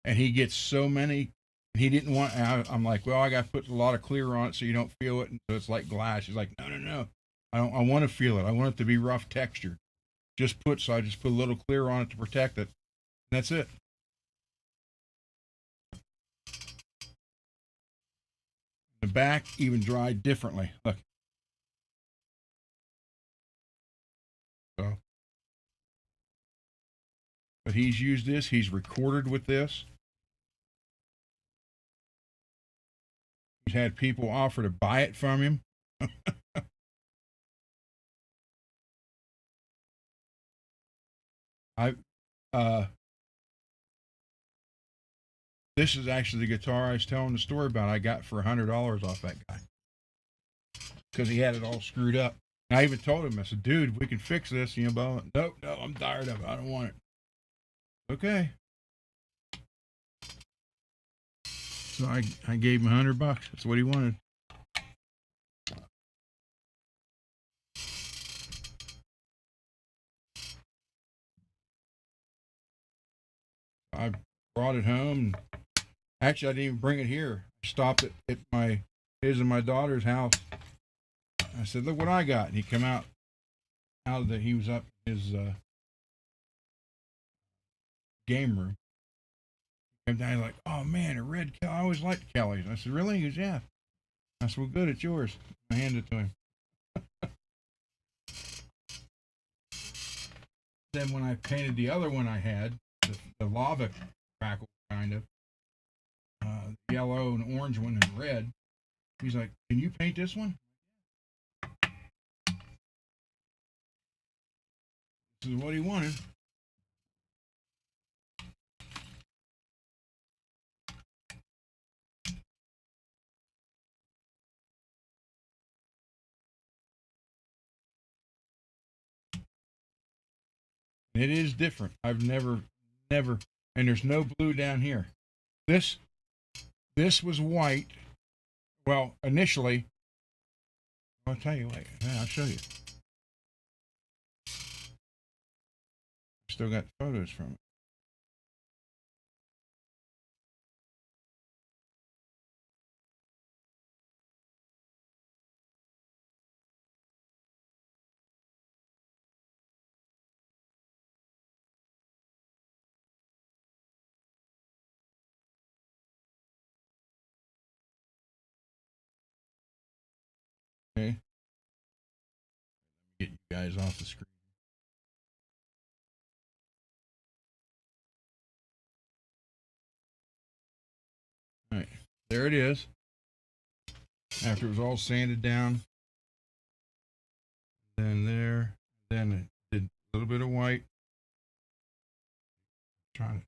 And he gets so many. He didn't want. I'm like, well, I got to put a lot of clear on it so you don't feel it, and so it's like glass. He's like, no, no, no. I don't. I want to feel it. I want it to be rough textured. So I just put a little clear on it to protect it. And that's it. The back even dried differently. Look. So, but he's used this. He's recorded with this. He's had people offer to buy it from him. I This is actually the guitar I was telling the story about. I got for $100 off that guy because he had it all screwed up. And I even told him, I said, "Dude, we can fix this." You know, nope, no, I'm tired of it. I don't want it. Okay. So I gave him $100. That's what he wanted. I brought it home. Actually, I didn't even bring it here. I stopped it at his and my daughter's house. I said, "Look what I got." And he came out of he was up his game room. Came down like, "Oh man, a red Kelly. I always liked Kelly's." I said, "Really?" He goes, "Yeah." I said, "Well, good. It's yours." I handed it to him. Then when I painted the other one I had, the lava crackle kind of, yellow and orange one and red, he's like, "Can you paint this one?" This is what he wanted. It is different. I've never, and there's no blue down here. This, this was white. Well, initially, I'll tell you. Wait, I'll show you. Still got photos from it. Okay, get you guys off the screen. All right, there it is. After it was all sanded down, then there, then it did a little bit of white. Trying to.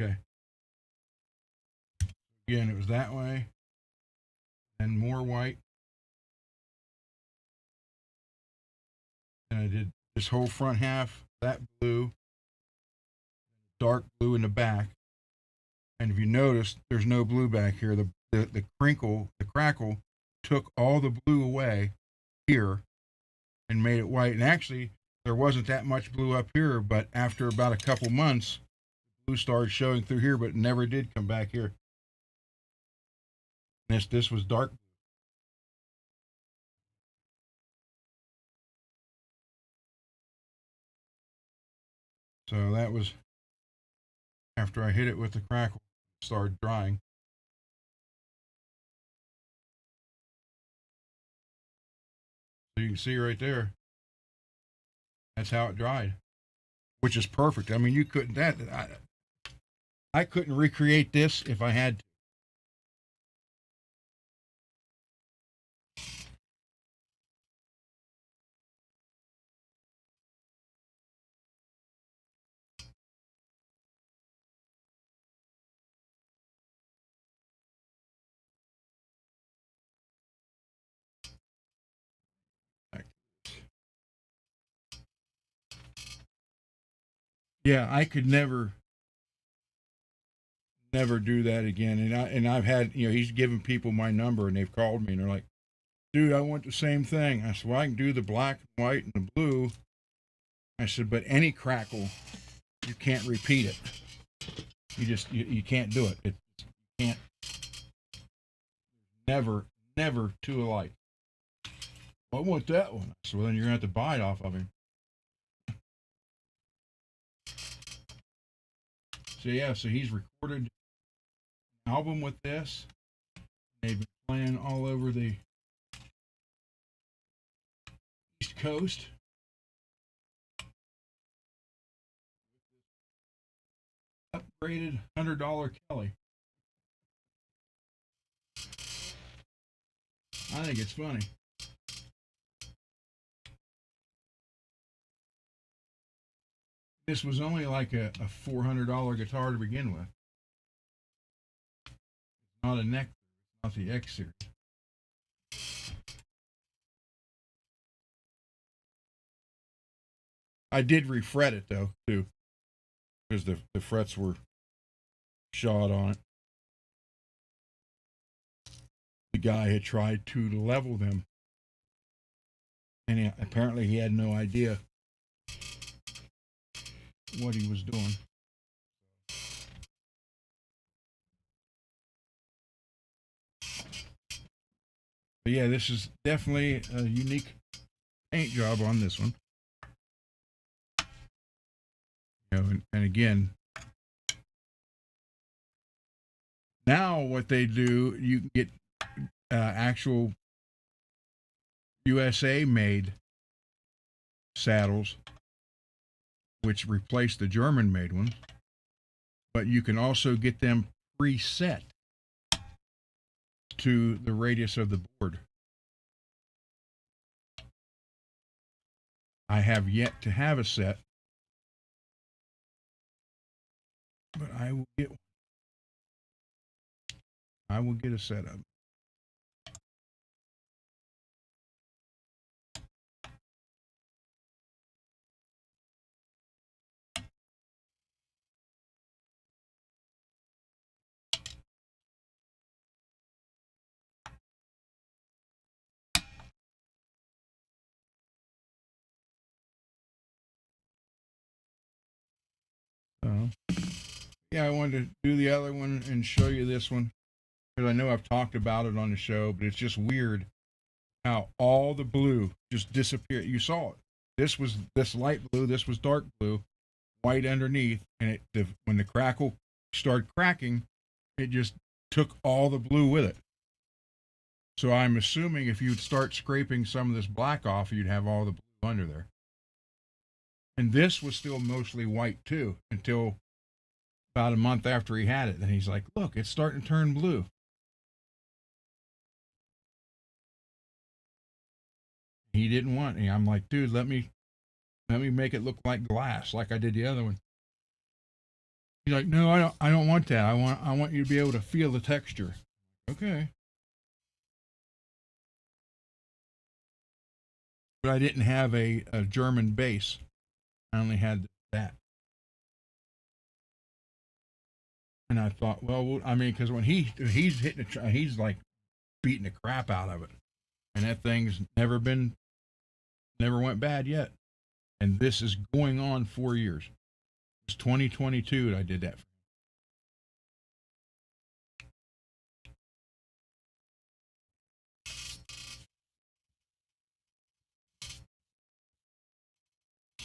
Okay. Again, it was that way, then more white. And I did this whole front half, that blue, dark blue in the back. And if you notice, there's no blue back here. The crinkle, the crackle took all the blue away here and made it white. And actually, there wasn't that much blue up here, but after about a couple months, blue started showing through here, but it never did come back here. This was dark. So that was after I hit it with the crackle, it started drying. So you can see right there, That's how it dried, which is perfect. I mean, you couldn't I couldn't recreate this if I had to. Yeah, I could never do that again. And I've had, he's given people my number and they've called me and they're like, dude, I want the same thing. I said, well, I can do the black and white and the blue. I said, but any crackle, you can't repeat it. You can't do it. You can't. Never two alike. Well, I want that one. So then you're gonna have to buy it off of him. So yeah, so he's recorded an album with this. They've been playing all over the East Coast. Upgraded $100 Kelly. I think it's funny. This was only like a $400 guitar to begin with. It's not a neck, it's not the X series. I did refret it though too, because the frets were shot on it. The guy had tried to level them, and apparently he had no idea what he was doing. But yeah, this is definitely a unique paint job on this one. And again, now what they do, you can get actual USA made saddles, which replace the German made ones, but you can also get them preset to the radius of the board. I have yet to have a set, but I will get one. I will get a set of. Yeah, I wanted to do the other one and show you this one because I know I've talked about it on the show, but it's just weird how all the blue just disappeared. You saw it. This light blue, this was dark blue, white underneath, and when the crackle started cracking, it just took all the blue with it. So I'm assuming if you'd start scraping some of this black off, you'd have all the blue under there. And this was still mostly white too until about a month after he had it. Then he's like, look, it's starting to turn blue. He didn't want any. I'm like, dude, let me make it look like glass, like I did the other one. He's like, no, I don't want that. I want you to be able to feel the texture. Okay. But I didn't have a German bass. I only had that. And I thought, well, I mean, because when he's hitting he's like beating the crap out of it, and that thing's never went bad yet. And this is going on 4 years. It's 2022 that I did that.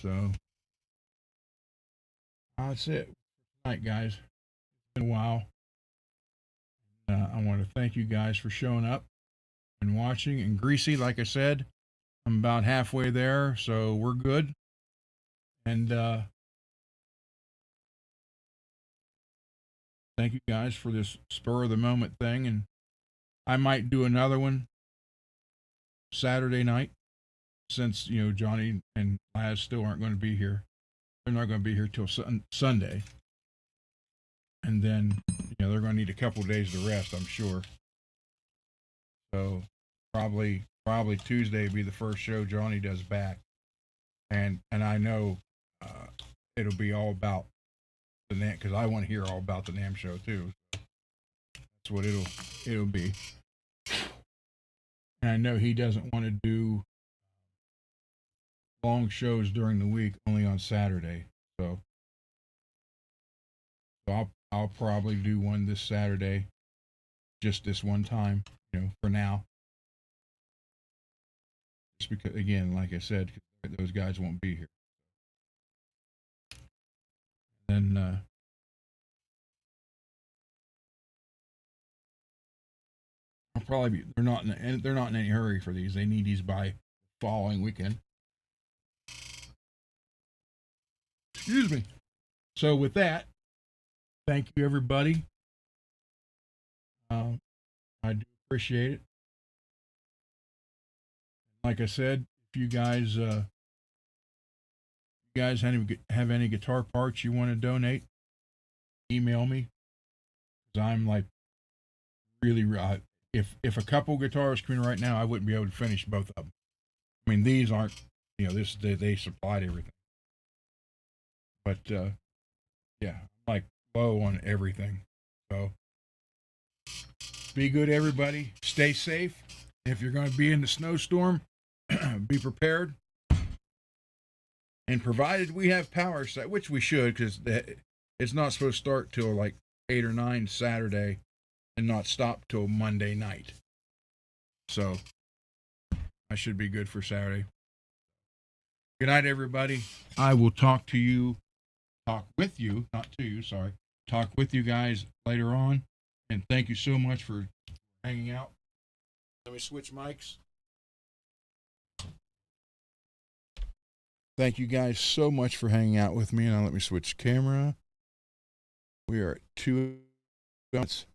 So that's it tonight, guys. It's been a while. I want to thank you guys for showing up and watching. And Greasy, like I said, I'm about halfway there, so we're good. And thank you guys for this spur of the moment thing. And I might do another one Saturday night, since Johnny and Laz still aren't going to be here. They're not going to be here till Sunday, and then they're going to need a couple of days to rest, I'm sure. So probably Tuesday will be the first show Johnny does back, and I know it'll be all about the NAMM, because I want to hear all about the NAMM show too. That's what it'll be. And I know he doesn't want to do long shows during the week, only on Saturday. So I'll probably do one this Saturday, just this one time, for now. Just because, again, like I said, those guys won't be here. And I'll probably be. They're not in any hurry for these. They need these by following weekend. Excuse me. So with that, thank you everybody. I do appreciate it. Like I said, if you guys have any guitar parts you want to donate, email me. Because I'm like really, if a couple guitars come in right now, I wouldn't be able to finish both of them. I mean, these aren't, they supplied everything. But yeah, I'm like low on everything. So be good, everybody. Stay safe. If you're going to be in the snowstorm, be prepared. And provided we have power set, which we should, because it's not supposed to start till like 8 or 9 Saturday and not stop till Monday night. So I should be good for Saturday. Good night, everybody. I will talk with you, talk with you guys later on. And thank you so much for hanging out. Let me switch mics. Thank you guys so much for hanging out with me. Now let me switch camera. We are at 2 minutes.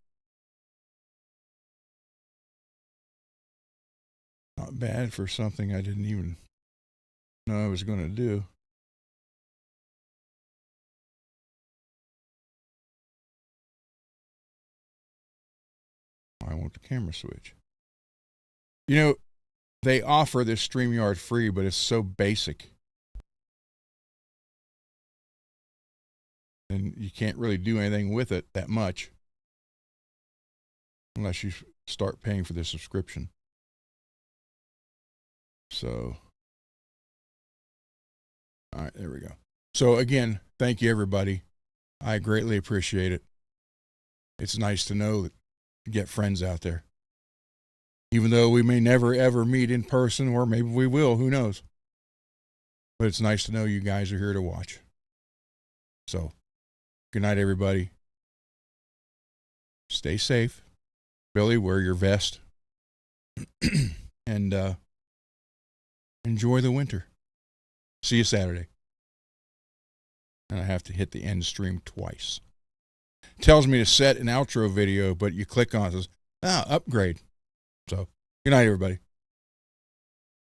Not bad for something I didn't even know I was going to do. I want the camera switch. They offer this StreamYard free, but it's so basic. And you can't really do anything with it that much unless you start paying for the subscription. So, all right, there we go. So again, thank you everybody. I greatly appreciate it. It's nice to know that you get friends out there. Even though we may never ever meet in person, or maybe we will, who knows. But it's nice to know you guys are here to watch. So, good night, everybody. Stay safe. Billy, wear your vest. And enjoy the winter. See you Saturday. And I have to hit the end stream twice. It tells me to set an outro video, but you click on it, it says, upgrade. So, good night, everybody.